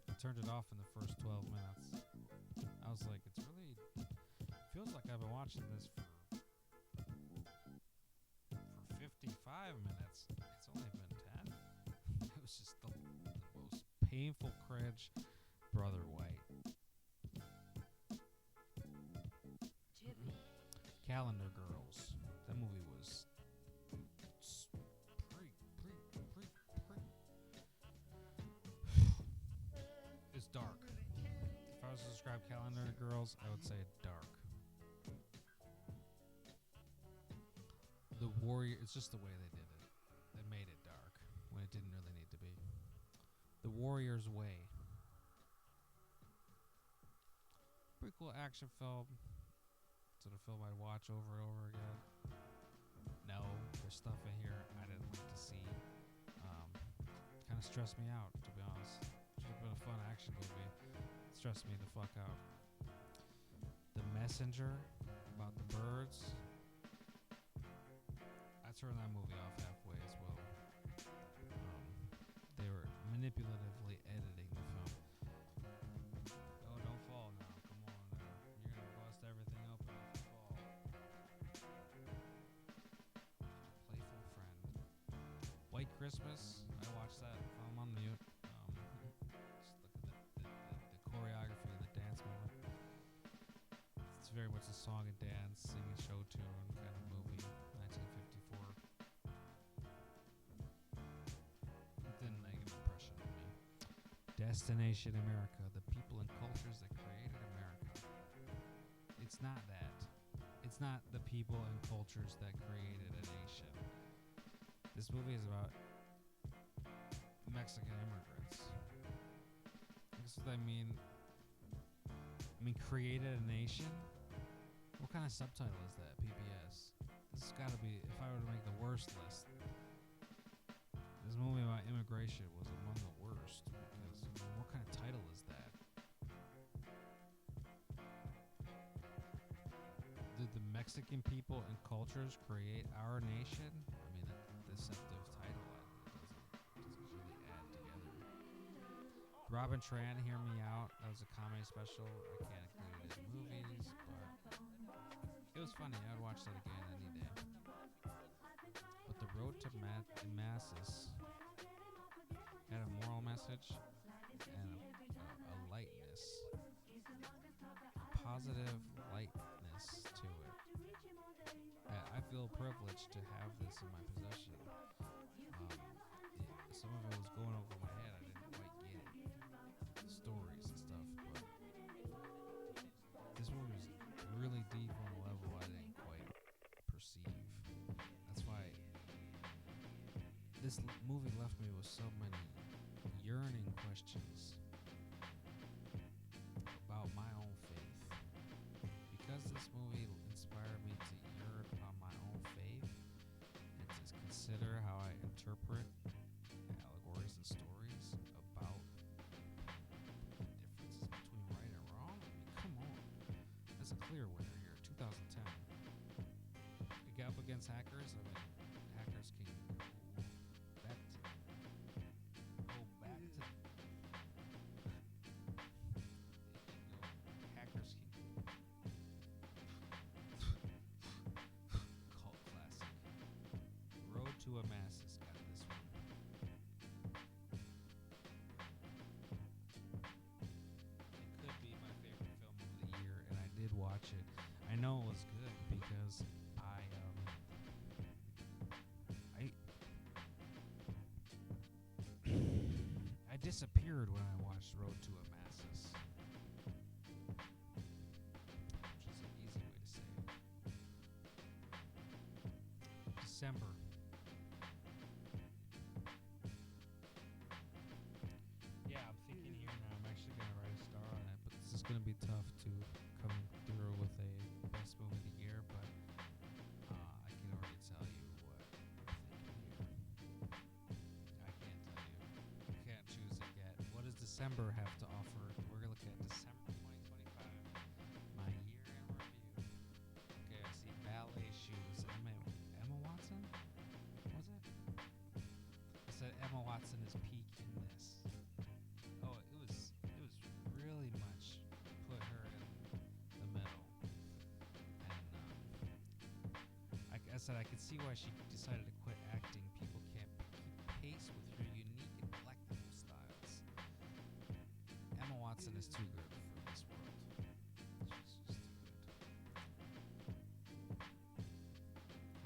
I turned it off in the first 12 minutes. I was like, it's really feels like I've been watching this for 55 minutes. It's only been 10. It was just the most painful cringe. Brother White. Calendar Girls. That movie was it's dark. If I was to describe Calendar Girls, I would say dark. The Warrior, it's just the way they did it. They made it dark when it didn't really need to be. The Warrior's Way. Pretty cool action film. Sort of film I'd watch over and over again. No, there's stuff in here I didn't like to see. Kind of stressed me out, to be honest. Should have been a fun action movie. Stressed me the fuck out. The Messenger, about the birds. I turned that movie off halfway as well. They were manipulatively editing the film. Oh, don't fall now. Come on. You're going to bust everything open if you fall. Playful Friend. White Christmas. I watched that if I'm on mute. Just look at the choreography of the dance moment. It's very much a song and dance, singing show tune kind of movie. 1954. It didn't make an impression on me. Destination America, the people and cultures that created America. It's not that. It's not the people and cultures that created a nation. This movie is about Mexican immigrants. This is what I mean. Created a nation? What kind of subtitle is that? PBS. This has got to be, if I were to make the worst list, this movie about immigration was among the worst. Because what kind of title is that? Did the Mexican people and cultures create our nation? I mean, that deceptive title doesn't really add together. Robin Tran, Hear Me Out. That was a comedy special. I can't include it in movies, but it was funny. I'd watch that again any day. But The Road to Masses had a moral message and a lightness, positive lightness to it. I feel privileged to have this in my possession. Some of it was going over my head. I didn't quite get it. The stories and stuff, but this movie was really deep on a level I didn't quite perceive. That's why this movie left me with so many yearning questions about my own faith. Because this movie inspired me to yearn on my own faith and to consider how I interpret allegories and stories about the differences between right and wrong. I mean, come on. That's a clear winner here. 2010. It got up against Hackers. I mean, Hackers can go back to Hackers can cult classic. Road to Amasis got this one. It could be my favorite film of the year, and I did watch it. I know it was good because I disappeared when I watched Road to Amasis, which is an easy way to say it. December. Yeah, I'm thinking here now. I'm actually gonna write a star on be tough to come through with a best movie of the year, but I can already tell you what I'm thinking here. I can't tell you. You can't choose it yet. What does December have to offer? We're gonna look at December 2025. My year in review. Okay, I see ballet shoes. Emma Watson? Was it? I said Emma Watson is peak in this. Oh, it was really much put her in the middle. And like I said, I could see why she decided to quit acting. People can't keep pace with her unique and collectible styles. Emma Watson is too good for this world. She's just too good.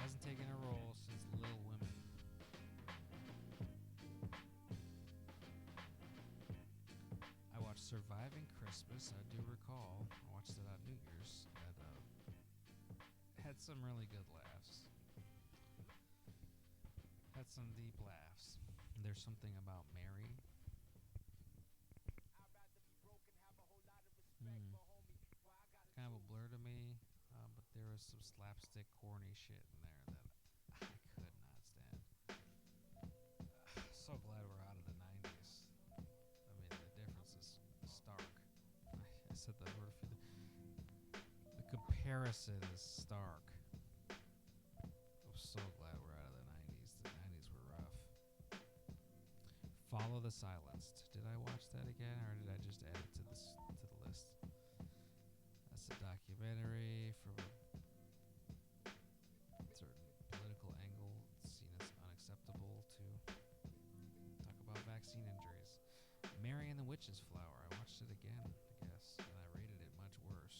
Hasn't taken a role since Little Women. I watched Surviving Christmas. I do recall. I watched it on New Year's. Had some really good laughs. Had some deep laughs. There's something about Mary. Kind of a blur to me, but there was some slapstick, corny shit in there that I could not stand. So glad we're out of the 90s. I mean, the difference is stark. I said that word a few The comparison is stark. I'm so glad we're out of the 90s. The 90s were rough. Follow the Silenced. Did I watch that again, or did I just add it to the list? That's a documentary from a certain political angle. It's seen as unacceptable to talk about vaccine injuries. Mary and the Witch's Flower. I watched it again, I guess, and I rated it much worse.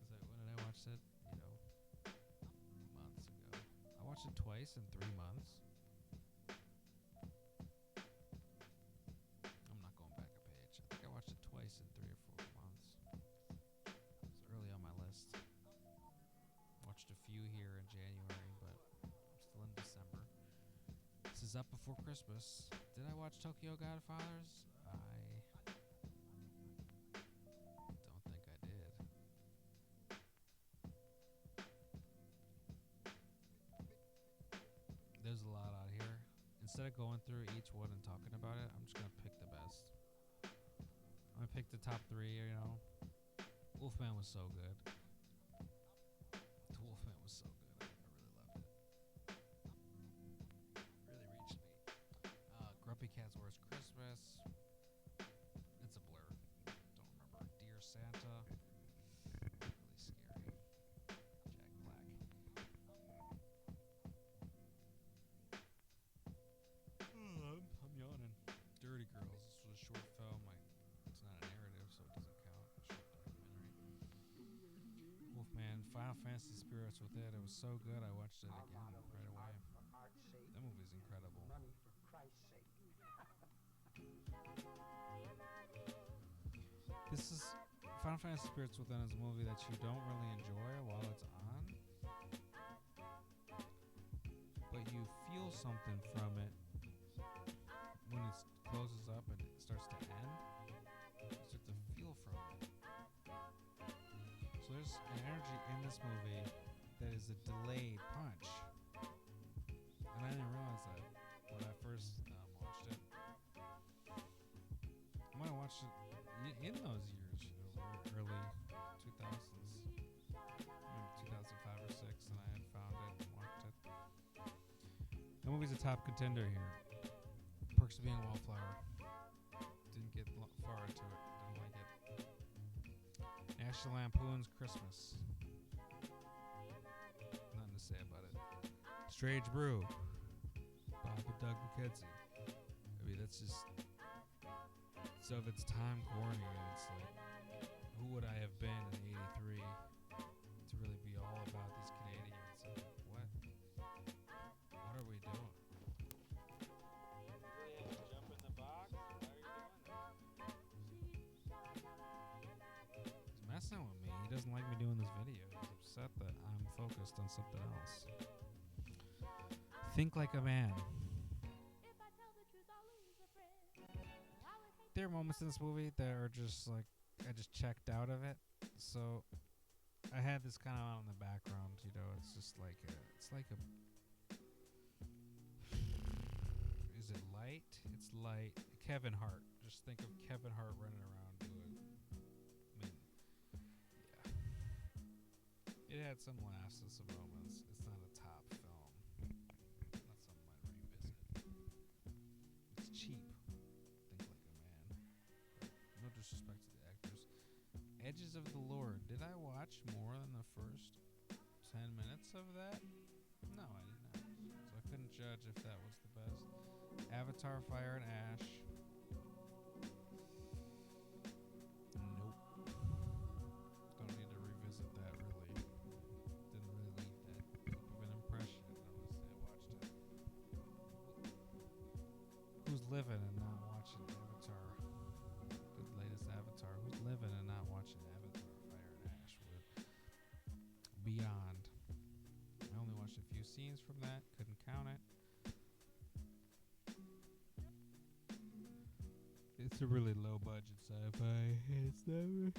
Because when did I watch it? Months ago. I watched it twice in 3 months. I'm not going back a page. I think I watched it twice in 3 or 4 months. It was early on my list. Watched a few here in January, but I'm still in December. This is up before Christmas. Did I watch Tokyo Godfathers? I don't think I did. There's a lot out here. Instead of going through each one and talking about it, I'm just going to pick the best. I'm going to pick the top 3, Wolfman was so good. The Wolfman was so good. I really loved it. Really reached me. Grumpy Cat's Worst Christmas. It's a blur. Don't remember. Dear Santa. Really scary. Jack Black. I'm yawning. Dirty Girls. This was a short film. It's not a narrative, so it doesn't count. Short documentary. Wolfman. Final Fantasy Spirits Within. It was so good. I watched it again right away. That movie's incredible. This is Final Fantasy Spirits Within is a movie that you don't really enjoy while it's on, but you feel something from it when it closes up and it starts to end. You start to feel from it. So there's an energy in this movie that is a delayed punch, and I didn't realize that when I first watched it. I might have watched it in those years, early 2000s, maybe 2005 or 6, and I had found it and watched it. The movie's a top contender here. Perks of Being a Wallflower. Didn't get far into it. Didn't like it. National Lampoon's Christmas. Nothing to say about it. Strange Brew. Bob and Doug McKenzie. I mean, that's just so of its time corny, and it's like, who would I have been in '83 to really be all about these Canadians? And what are we doing? Really have to jump in the box? Why are you doing that? He's messing with me. He doesn't like me doing this video. He's upset that I'm focused on something else. Think Like a Man. there are moments in this movie that are just like I just checked out of it. So I had this kind of on in the background, you know. It's just like it's like a. Is it light? It's light. Kevin Hart. Just think of Kevin Hart running around doing. I mean, yeah. It had some laughs and some moments. It's not a top film. Not something I'd revisit. It's cheap. Think like a man. No disrespect to the actors. Edges of the Lord. Did I watch more than the first 10 minutes of that? No, I did not. So I couldn't judge if that was the best. Avatar, Fire and Ash. Nope. Don't need to revisit that really. Didn't really leave that deep of an impression. I want to say I watched it. Who's living and not watching Avatar? The latest Avatar. Who's living and not watching Avatar, Fire and Ash? With Beyond. I only watched a few scenes from that. Couldn't count it. It's a really low budget sci-fi. It's never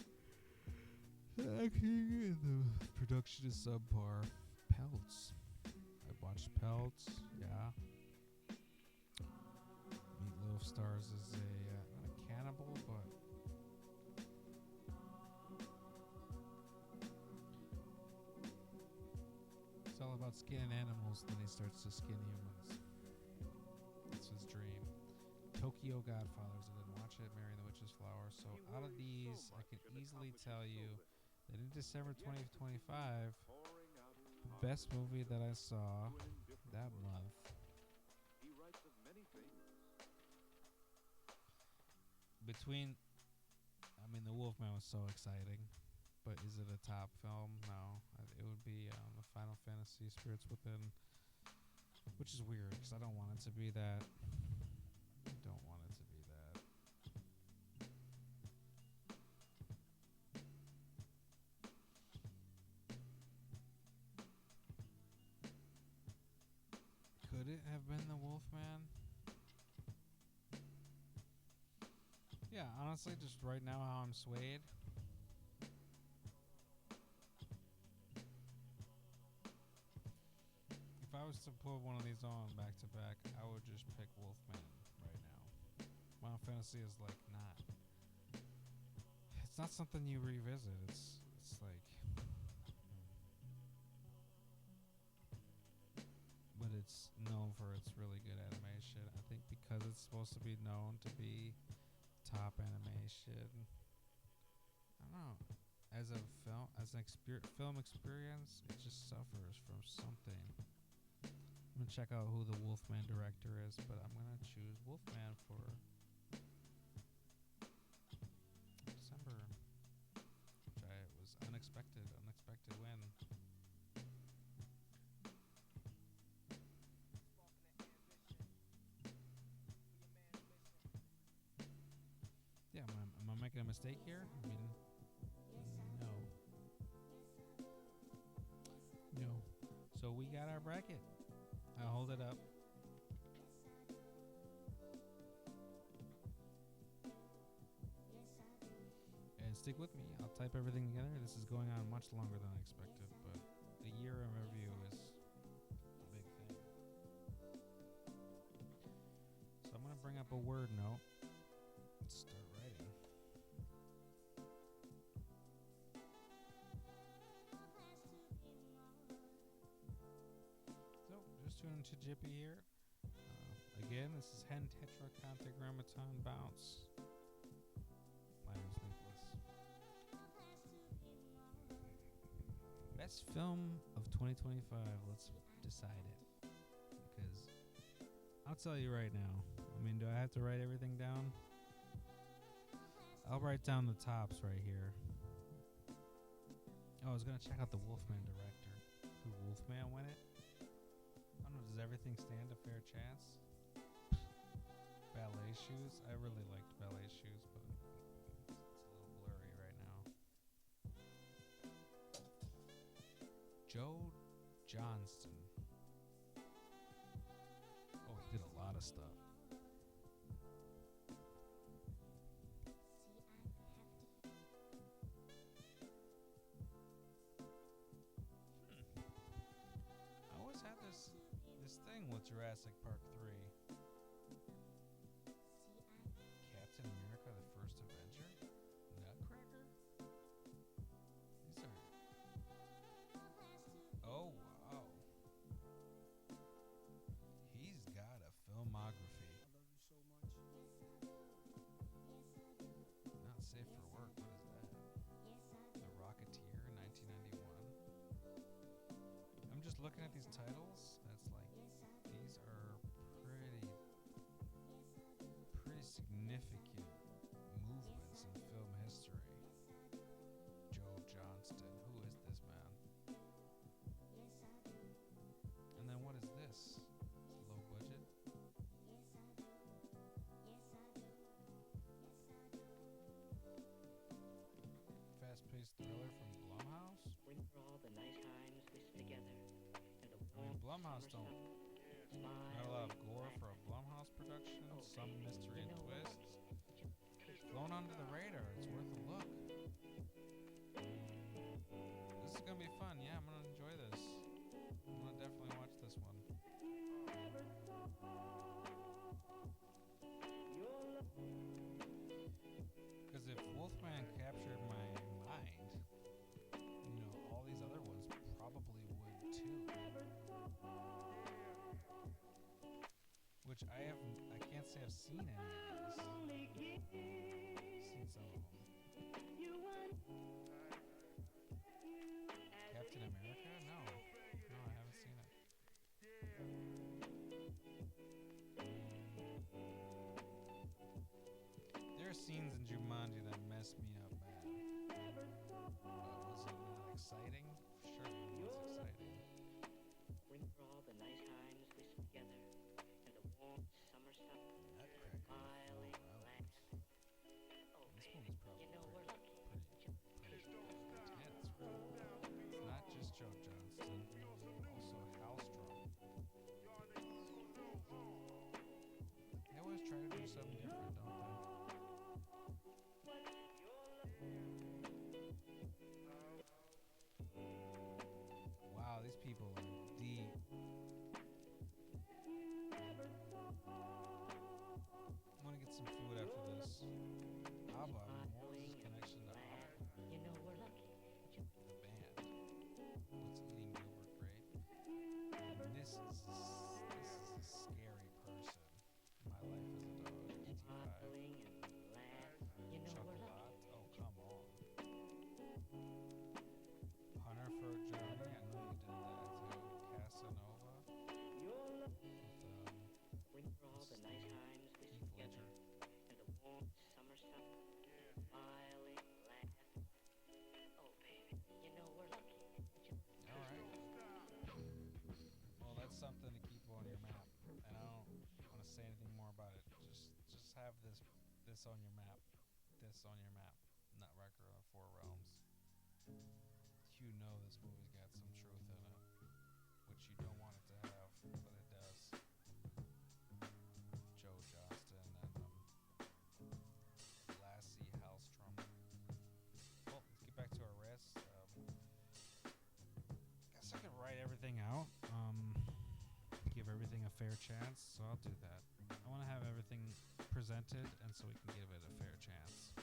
acting, and the production is subpar. Pelts. I watched Pelts. Yeah. Meatloaf stars as a not a cannibal, but it's all about skinning animals. Then he starts to skin humans. That's his dream. Tokyo Godfathers. I didn't watch it. Mary and the Witch's Flower. So out of these, I can easily tell you that in December 2025, the best movie that I saw that month. Between, I mean, The Wolfman was so exciting, but is it a top film? No. It would be the Final Fantasy Spirits Within, which is weird because I don't want it to be that. Don't want it to be that. Could it have been The Wolfman? Yeah, honestly, just right now how I'm swayed. If I was to put one of these on back to back, I would just pick Wolfman right now. Final Fantasy is like not. It's not something you revisit. It's like. But it's known for its really good animation. I think because it's supposed to be known to be top animation. I don't know. As a film, as an film experience, it just suffers from something. I'm gonna check out who the Wolfman director is, but I'm gonna choose Wolfman for December, which was unexpected win. Yeah, am I making a mistake here? I mean, no. No. So we got our bracket. I'll hold it up. And stick with me. I'll type everything together. This is going on much longer than I expected, but a year in review is a big thing. So I'm going to bring up a word note. Let's start writing. So, just tuning to Jippy here. Again, this is Hen Tetracantagrammaton Bounce. My name's Nicholas. Best film of 2025. Let's decide it. Because I'll tell you right now. I mean, do I have to write everything down? I'll write down the tops right here. Oh, I was going to check out the Wolfman director. Who Wolfman win it? I don't know, does everything stand a fair chance? Ballet Shoes? I really liked Ballet Shoes, but it's a little blurry right now. Joe Johnston. Oh, he did a lot of stuff. this thing with Jurassic Park 3. Captain America: The First Avenger? Nutcracker? These are. Oh wow. He's got a filmography. I love you so much. Not safe for work. What is that? The Rocketeer, 1991. I'm just looking at these titles. That's like these are pretty significant movements in film history. Joe Johnston, who is this man? And then what is this? Low budget. Fast-paced thriller from Blumhouse. Remember all the nice times we spent together and the I mean, Blumhouse don't. Not a lot of gore for a Blumhouse production. Some mystery and twists. Flown under the radar. It's worth a look. This is gonna be fun. Yeah, I'm gonna enjoy this. I'm gonna definitely watch this one. Because if Wolfman captured my mind, all these other ones probably would too. Which I can't say I've seen any of these. Seen some of them. Captain America? No, I haven't seen it. There are scenes in Jumanji that mess me up bad. Was it not exciting? Sure, it was exciting. Remember all the nice times we spent together and the warm summer sun. Nutcracker. Smiling, laugh. Oh, This baby, one is you know we're lucky. pretty intense. It's not just Joe Johnston, also Hallstrom. They always try to do something different, don't they? Wow, these people are deep. I'm gonna get some food after this. ABBA, what was his connection to ABBA? You know we're lucky. The band. What's eating Gilbert Grape? And this is a scary person. My Life as a Dog, ET5. Smiling and laugh. You know we're lucky. Chocolat? Oh, come on. Hunter for a Journey, I know you did that too. Casanova. Remember all the nice times we spent Heath together Ledger. and the warm summer sun. Smiling, laugh. Oh, baby, you know we're lucky. Alright. Well, that's something to keep on your map. And I don't want to say anything more about it. Just have this on your map. This on your map. Nutcracker of the Four Realms. You know this movie's got some truth in it. Which you don't want it to have, but it does. Joe Johnston and Lassie Hallstrom. Well, let's get back to our rest. Guess I could write everything out. Give everything a fair chance, so I'll do that. I want to have everything presented, and so we can give it a fair chance.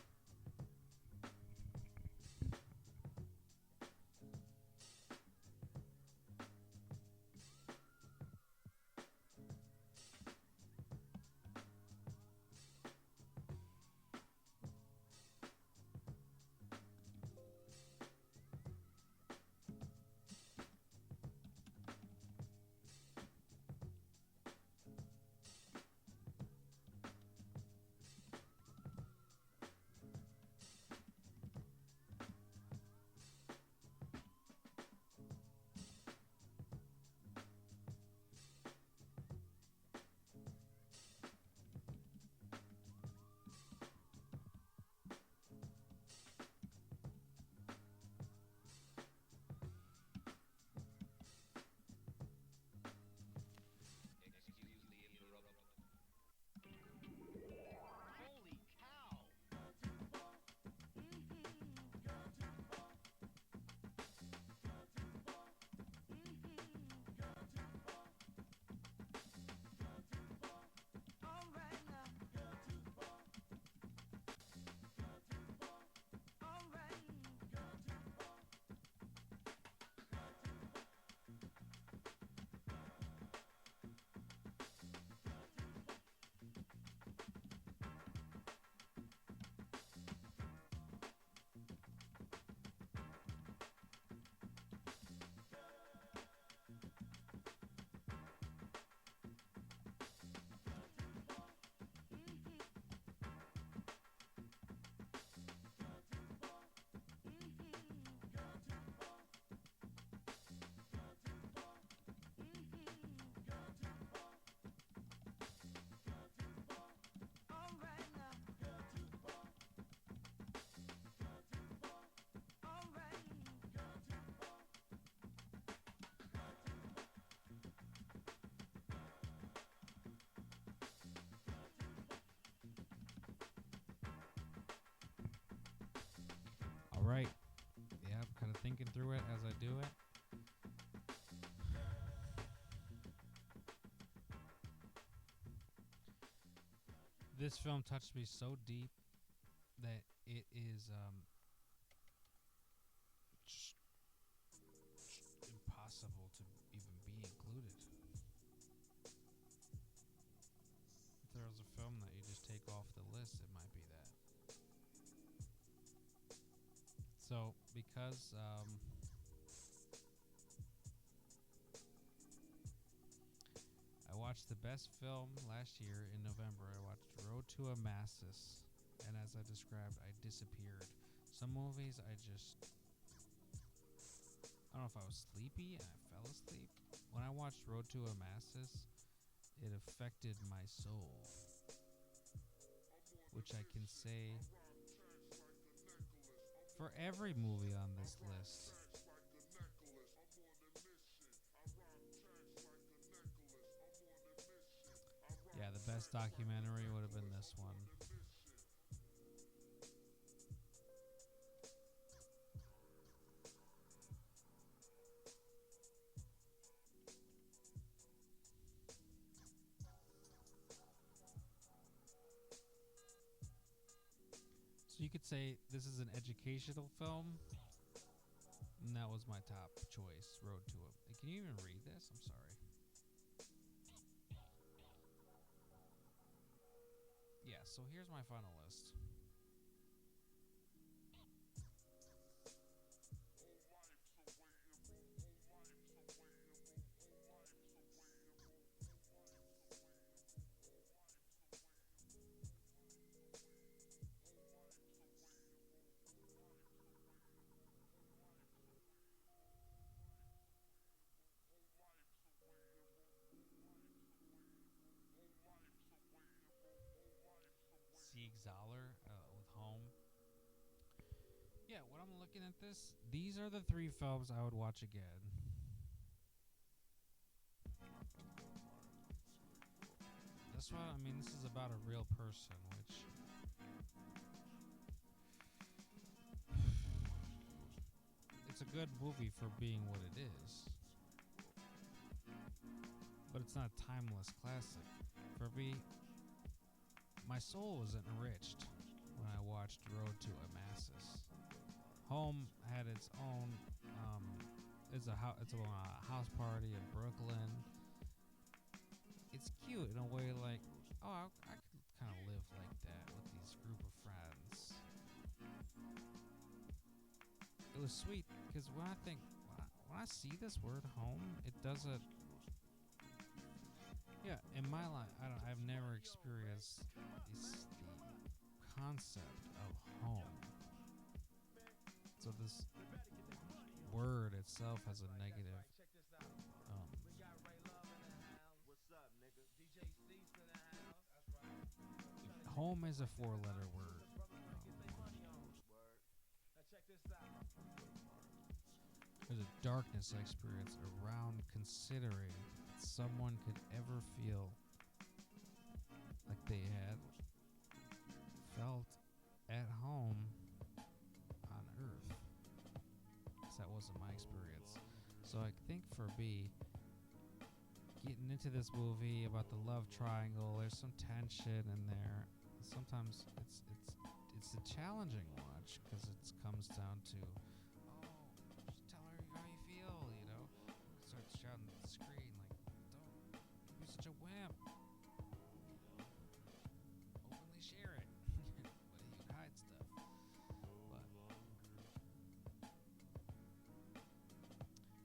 thinking through it as I do it. This film touched me so deep that it is just impossible to even be included. If there was a film that you just take off the list, it might be that. So, because I watched the best film last year in November, I watched Road to Amasis, and as I described, I disappeared. Some movies I don't know if I was sleepy and I fell asleep. When I watched Road to Amasis, it affected my soul, which I can say for every movie on this list. Yeah, the best documentary would have been this one. So you could say this is an educational film, and that was my top choice, Road to it. Can you even read this? I'm sorry. Yeah, so here's my final list. Sieg Zahler with Home. Yeah, when I'm looking at this, these are the 3 films I would watch again. That's what I mean. This is about a real person, which it's a good movie for being what it is, but it's not a timeless classic. For me, my soul was enriched when I watched Road to Amasis. Home had its own. It's a house party in Brooklyn. It's cute in a way, like, oh, I could kind of live like that with these group of friends. It was sweet because when I see this word home, it doesn't. Yeah, in my life, I've never experienced the concept of home. So this word itself has a negative. Home is a 4-letter word. There's a darkness I experience around considering that someone could ever feel like they had felt at home on Earth. Because that wasn't my experience. So I think for me, getting into this movie about the love triangle, there's some tension in there. Sometimes it's a challenging watch because it comes down to, just tell her how you feel, you know. Starts shouting at the screen like, don't be such a wimp. Openly share it, but you'd hide stuff.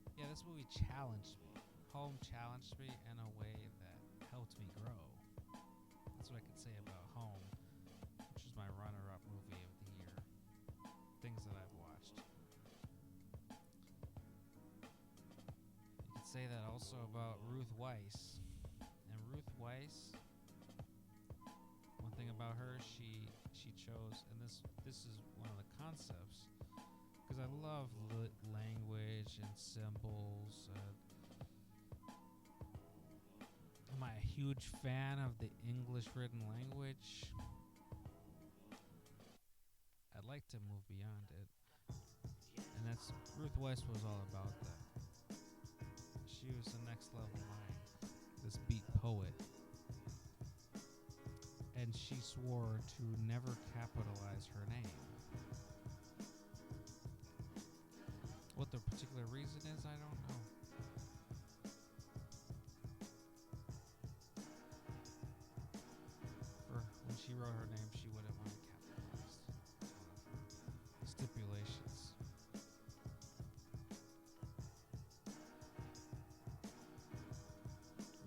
But yeah, this movie challenged me. Home challenged me in a way that helped me grow. That's what I could say about Home, which is my runner-up movie of the year. Things that I've watched. You could say that also about Ruth Weiss. And Ruth Weiss, one thing about her, she chose, and this is one of the concepts, because I love language and symbols. Am I a huge fan of the English written language? I'd like to move beyond it. And that's Ruth Weiss was all about that. She was a next level mind, this beat poet. And she swore to never capitalize her name. What the particular reason is, I don't know. For when she wrote her name, she wouldn't want it capitalized. It's one of her stipulations.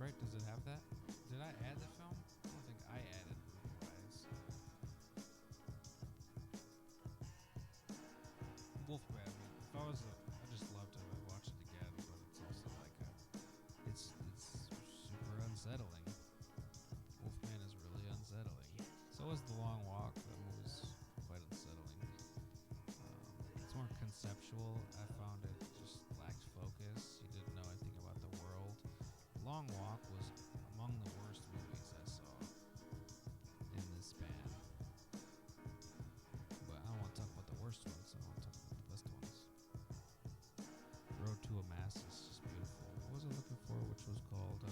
Right? Does it have that? Did I add the film? I don't think I added Ruth Weiss. Wolfman. I mean, if I was I just loved it. I'd watch it again, but it's also like it's super unsettling. Wolfman is really unsettling. So is The Long Walk. That movie's quite unsettling. It's more conceptual. I found it just lacked focus. You didn't know anything about the world. Long Walk was among the worst movies I saw in this span. But I don't want to talk about the worst ones. I want to talk about the best ones. Road to Amass is just beautiful. What was I looking for? Which was called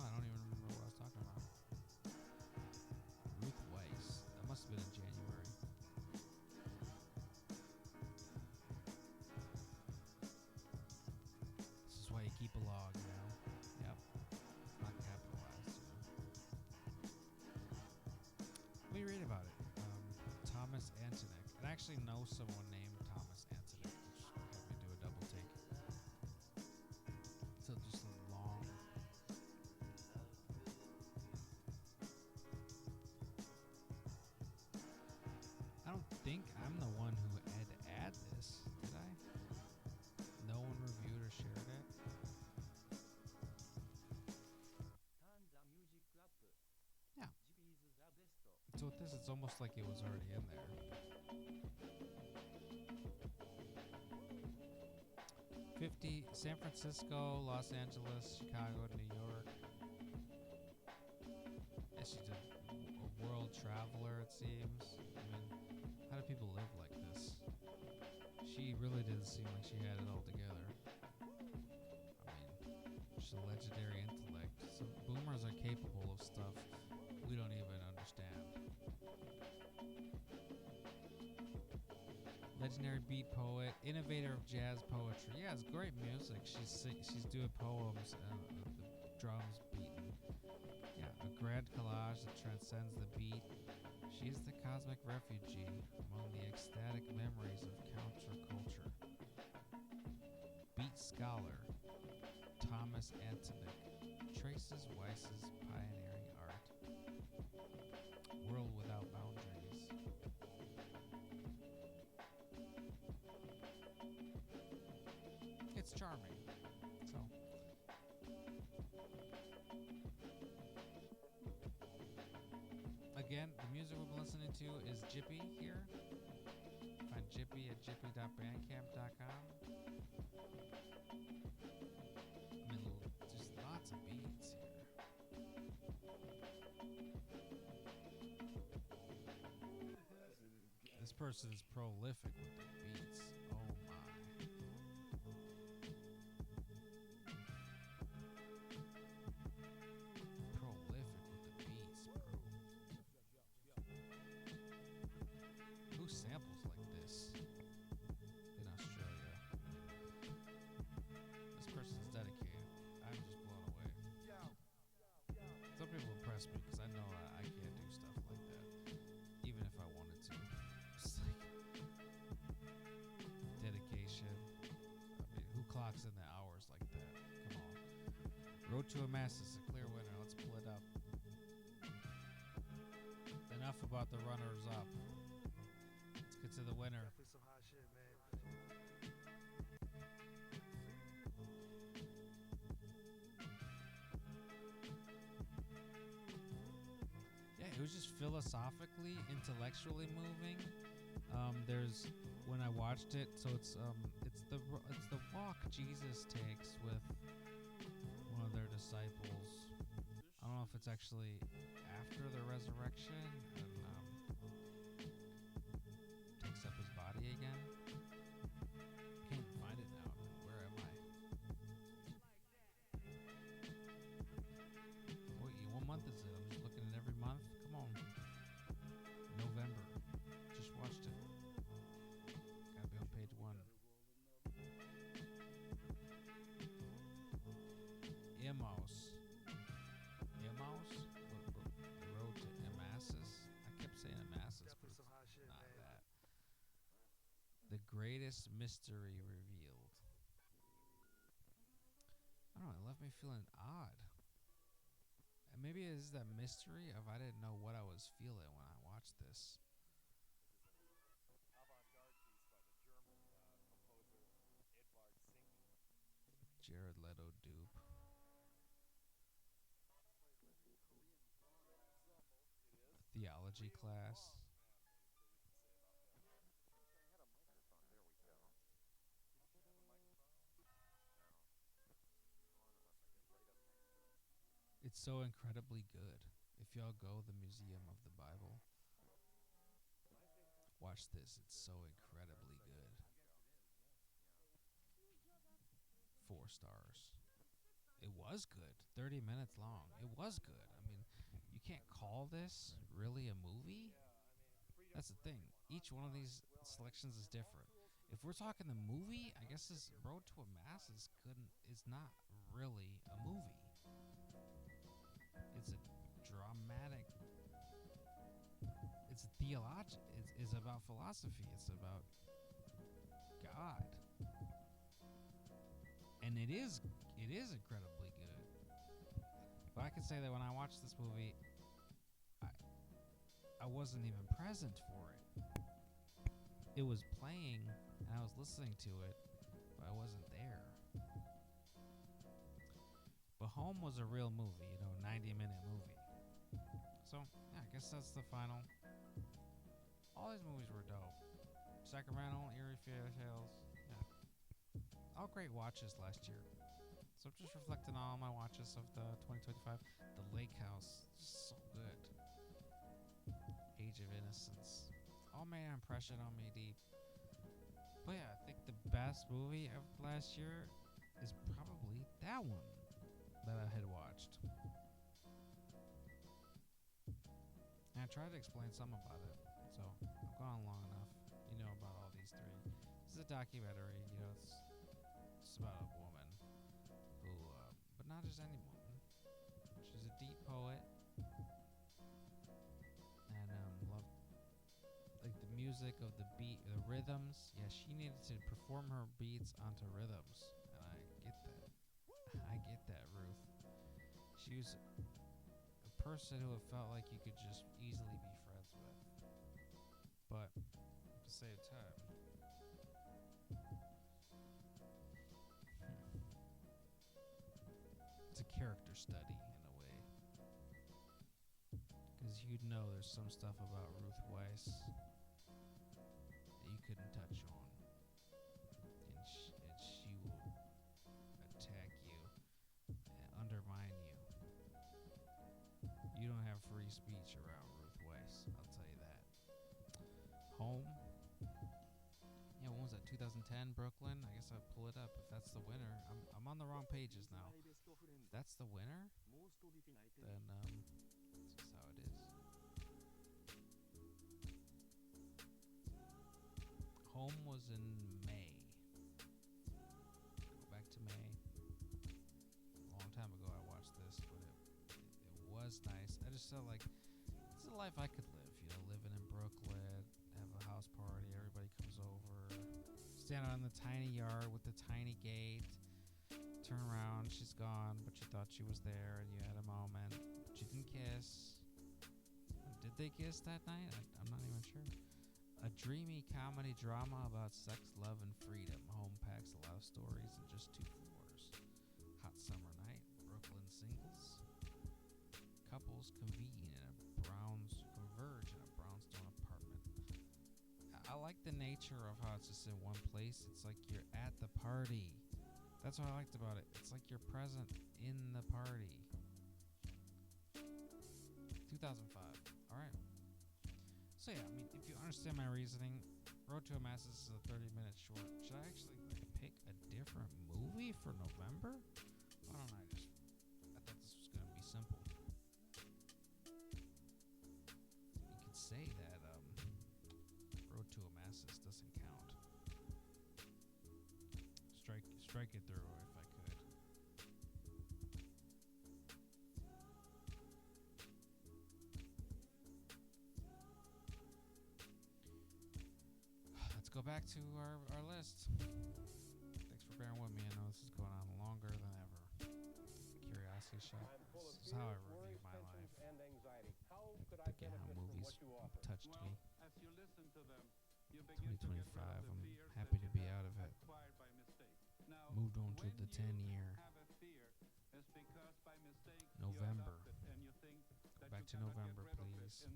I don't even remember what I was talking about. Ruth Weiss. That must have been in January. This is why you keep a log, you know? Yep. Not capitalized, you know. Let me read about it. Thomas Antonik. I actually know someone named Thomas Antonik, which had me do a double take. So just a long... I don't think I'm the one who had to add this, did I? No one reviewed or shared it? Yeah. So with this, it's almost like it was already in there. 50, San Francisco, Los Angeles, Chicago, New York. Yeah, she's a world traveler, it seems. I mean, how do people live like this? She really didn't seem like she had it all together. I mean, she's a legendary intellect. So boomers are capable of stuff we don't even understand. Legendary beat poet, innovator of jazz poetry. Yeah, it's great music. She's doing poems and the drums beaten. Yeah, a grand collage that transcends the beat. She is the cosmic refugee among the ecstatic memories of counterculture. Beat scholar Thomas Antonik traces Weiss's pioneering art. World without boundaries. It's charming. So again, the music we've been listening to is Jippy here. Find Jippy at jippy.bandcamp.com. I mean, just lots of beats here. This person is prolific with the beats. Oh my. Prolific with the beats, bro. Who samples like this in Australia? This person's dedicated. I'm just blown away. Some people impress me because I know I can't do stuff like that, even if I wanted to. Just like dedication. I mean, who clocks in the hours like that? Come on. Road to Amass is a clear winner. Let's pull it up. Enough about the runners up. Let's get to the winner. Definitely some hot shit, man. Yeah, it was just philosophically, intellectually moving. There's when I watched it, so it's the walk Jesus takes with one of their disciples. I don't know if it's actually after the resurrection, and greatest mystery revealed. I don't know, it left me feeling odd. And maybe it is that mystery of I didn't know what I was feeling when I watched this. Jared Leto dupe. Theology class. It's so incredibly good. If y'all go the Museum of the Bible, watch this. It's so incredibly good. 4 stars. It was good. 30 minutes long. It was good. I mean, you can't call this really a movie. That's the thing. Each one of these selections is different. If we're talking the movie, I guess this Road to Emmaus is not really a movie. It's a dramatic. It's theological. It's about philosophy. It's about God. And it is incredibly good. But I can say that when I watched this movie, I wasn't even present for it. It was playing and I was listening to it, but I wasn't there. But Home was a real movie, 90-minute movie. So, yeah, I guess that's the final. All these movies were dope. Sacramento, Eerie Fairy Tales, yeah. All great watches last year. So I'm just reflecting on all my watches of the 2025. The Lake House, so good. Age of Innocence, all made an impression on me deep. But yeah, I think the best movie of last year is probably that one that I had watched. And I tried to explain some about it, so I've gone long enough. You know about all these three. This is a documentary, it's about a woman who, but not just any woman. She's a deep poet, and loved like the music of the beat, the rhythms. Yeah, she needed to perform her beats onto rhythms, and I get that. I get that, Ruth. She was a person who felt like you could just easily be friends with, but at the same time, it's a character study in a way, because you'd know there's some stuff about Ruth Weiss that you couldn't touch on, and she will attack you and undermine you. You don't have free speech around Ruth Weiss, I'll tell you that. Home. Yeah, when was that? 2010 Brooklyn. I guess I'll pull it up if that's the winner. I'm on the wrong pages now. If that's the winner, then this is how it is. Home was in May. Go back to May. A long time ago I watched this, but it was nice. I just felt like it's a life I could live. Living in Brooklyn, have a house party, everybody comes over, stand out in the tiny yard with the tiny gate, turn around, she's gone, but you thought she was there, and you had a moment, but you didn't kiss. Did they kiss that night? I'm not even sure. A dreamy comedy drama about sex, love, and freedom. Home packs a lot of stories in just 2 floors. Hot summer night, Brooklyn singles. Couples converge in a brownstone apartment. I like the nature of how it's just in one place. It's like you're at the party. That's what I liked about it. It's like you're present in the party. 2005. All right. So yeah, I mean, if you understand my reasoning, Road to Emmaus is a 30-minute short. Should I actually pick a different movie for November? Why don't I just? I thought this was gonna be simple. You could say that Road to Emmaus doesn't count. Strike it through if I could. let's go back to our list. Thanks for bearing with me. I know this is going on longer than ever. Curiosity shot. This is how I review my life. Again, how movies touched me. 2025. I'm happy to be out of it. Moved on to the 10-year. November. Go back to November, please.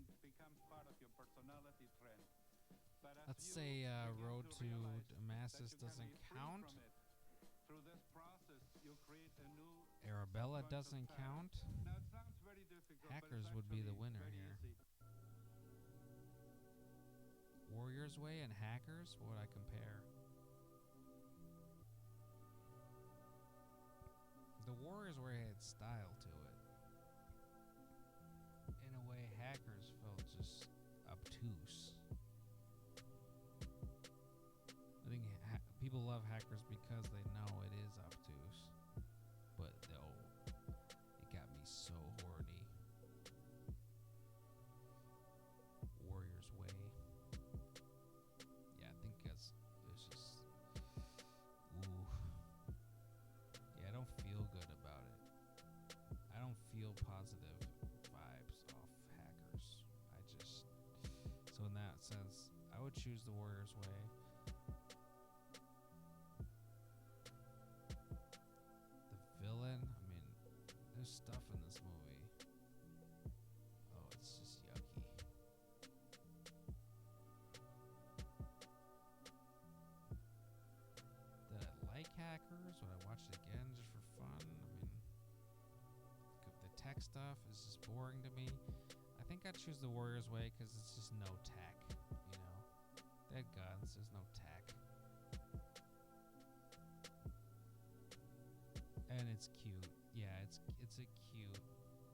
Let's say Road to Damascus doesn't count. Arabella doesn't count. Hackers would be the winner here. Warrior's Way and Hackers, what would I compare? The Warrior's Way had style to it. In a way, Hackers felt just obtuse. I think people love Hackers because they know it is obtuse. But it got me so horny. Warrior's Way. Yeah, I think it's just... Ooh. Yeah, I don't feel good about it. I don't feel positive vibes off Hackers. So in that sense, I would choose the Warrior's Way. The villain, I mean, there's stuff in this movie. Oh, it's just yucky. Did I like Hackers? Would I watch it again just for fun? I mean, the tech stuff is just boring to me. I think I'd choose the Warrior's Way because it's just no tech, you know? They had guns, there's no tech. And it's cute. Yeah, it's a cute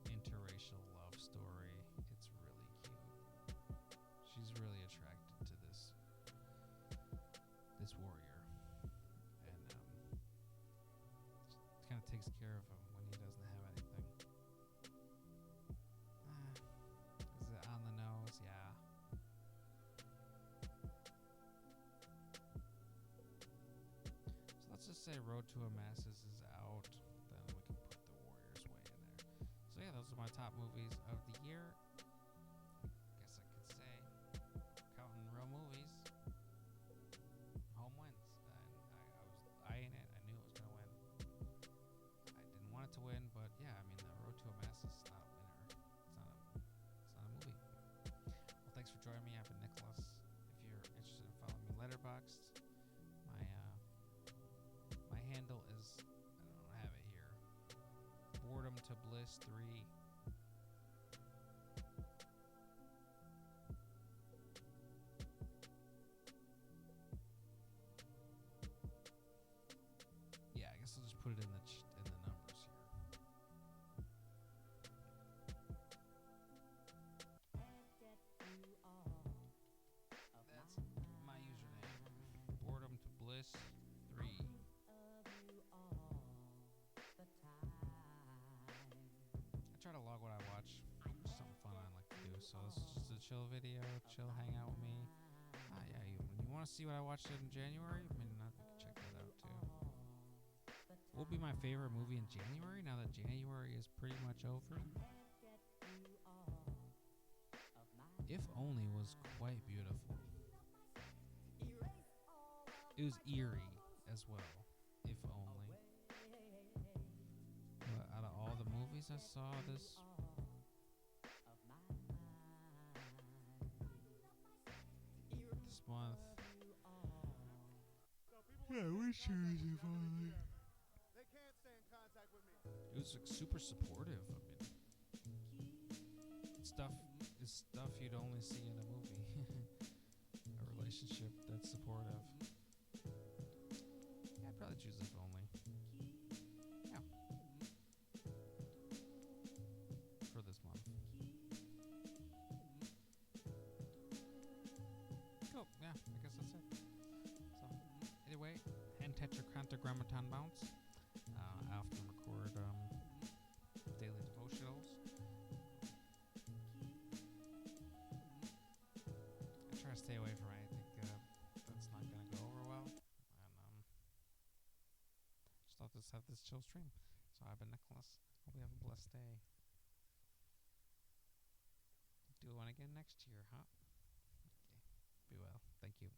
interracial love story. It's really cute. She's really attracted to this warrior. And it kind of takes care of him when he doesn't have anything. Is it on the nose? Yeah. So let's just say Road to Damascus is out. Then we can put the Warrior's Way in there. So yeah, those are my top movies of the year. Guess I could say, counting real movies, home wins. I was eyeing it. I knew it was gonna win. I didn't want it to win, but yeah, I mean, the Road to Damascus is not a winner. It's not a movie. Well, thanks for joining me. I've been Nicholas. If you're interested in following me, Letterboxd. My handle is, I don't have it here. Boredom to Bliss 3. Yeah, I guess I'll just put it in the numbers here. That's my username. Boredom to Bliss 3. I try to log what I watch. Just something fun I like to do. So this is just a chill video, chill hangout with me. Yeah, you want to see what I watched in January? I mean, you can check that out too. What would be my favorite movie in January now that January is pretty much over? If Only was quite beautiful. It was eerie as well. If Only. But out of all the movies I saw this month, yeah, we choose If Only. It was like super supportive. I mean, stuff you'd only see in a movie. A relationship that's supportive. Yeah, I'd probably choose If Only. Yeah. For this month. Cool. Yeah, I guess that's it. So, anyway, hand tetragrammaton bounce. I often record daily devotionals. I try to stay away from anything that's not this chill stream. So I've been Nicholas. Hope you have a blessed day. Do one again next year, huh? Okay. Be well. Thank you.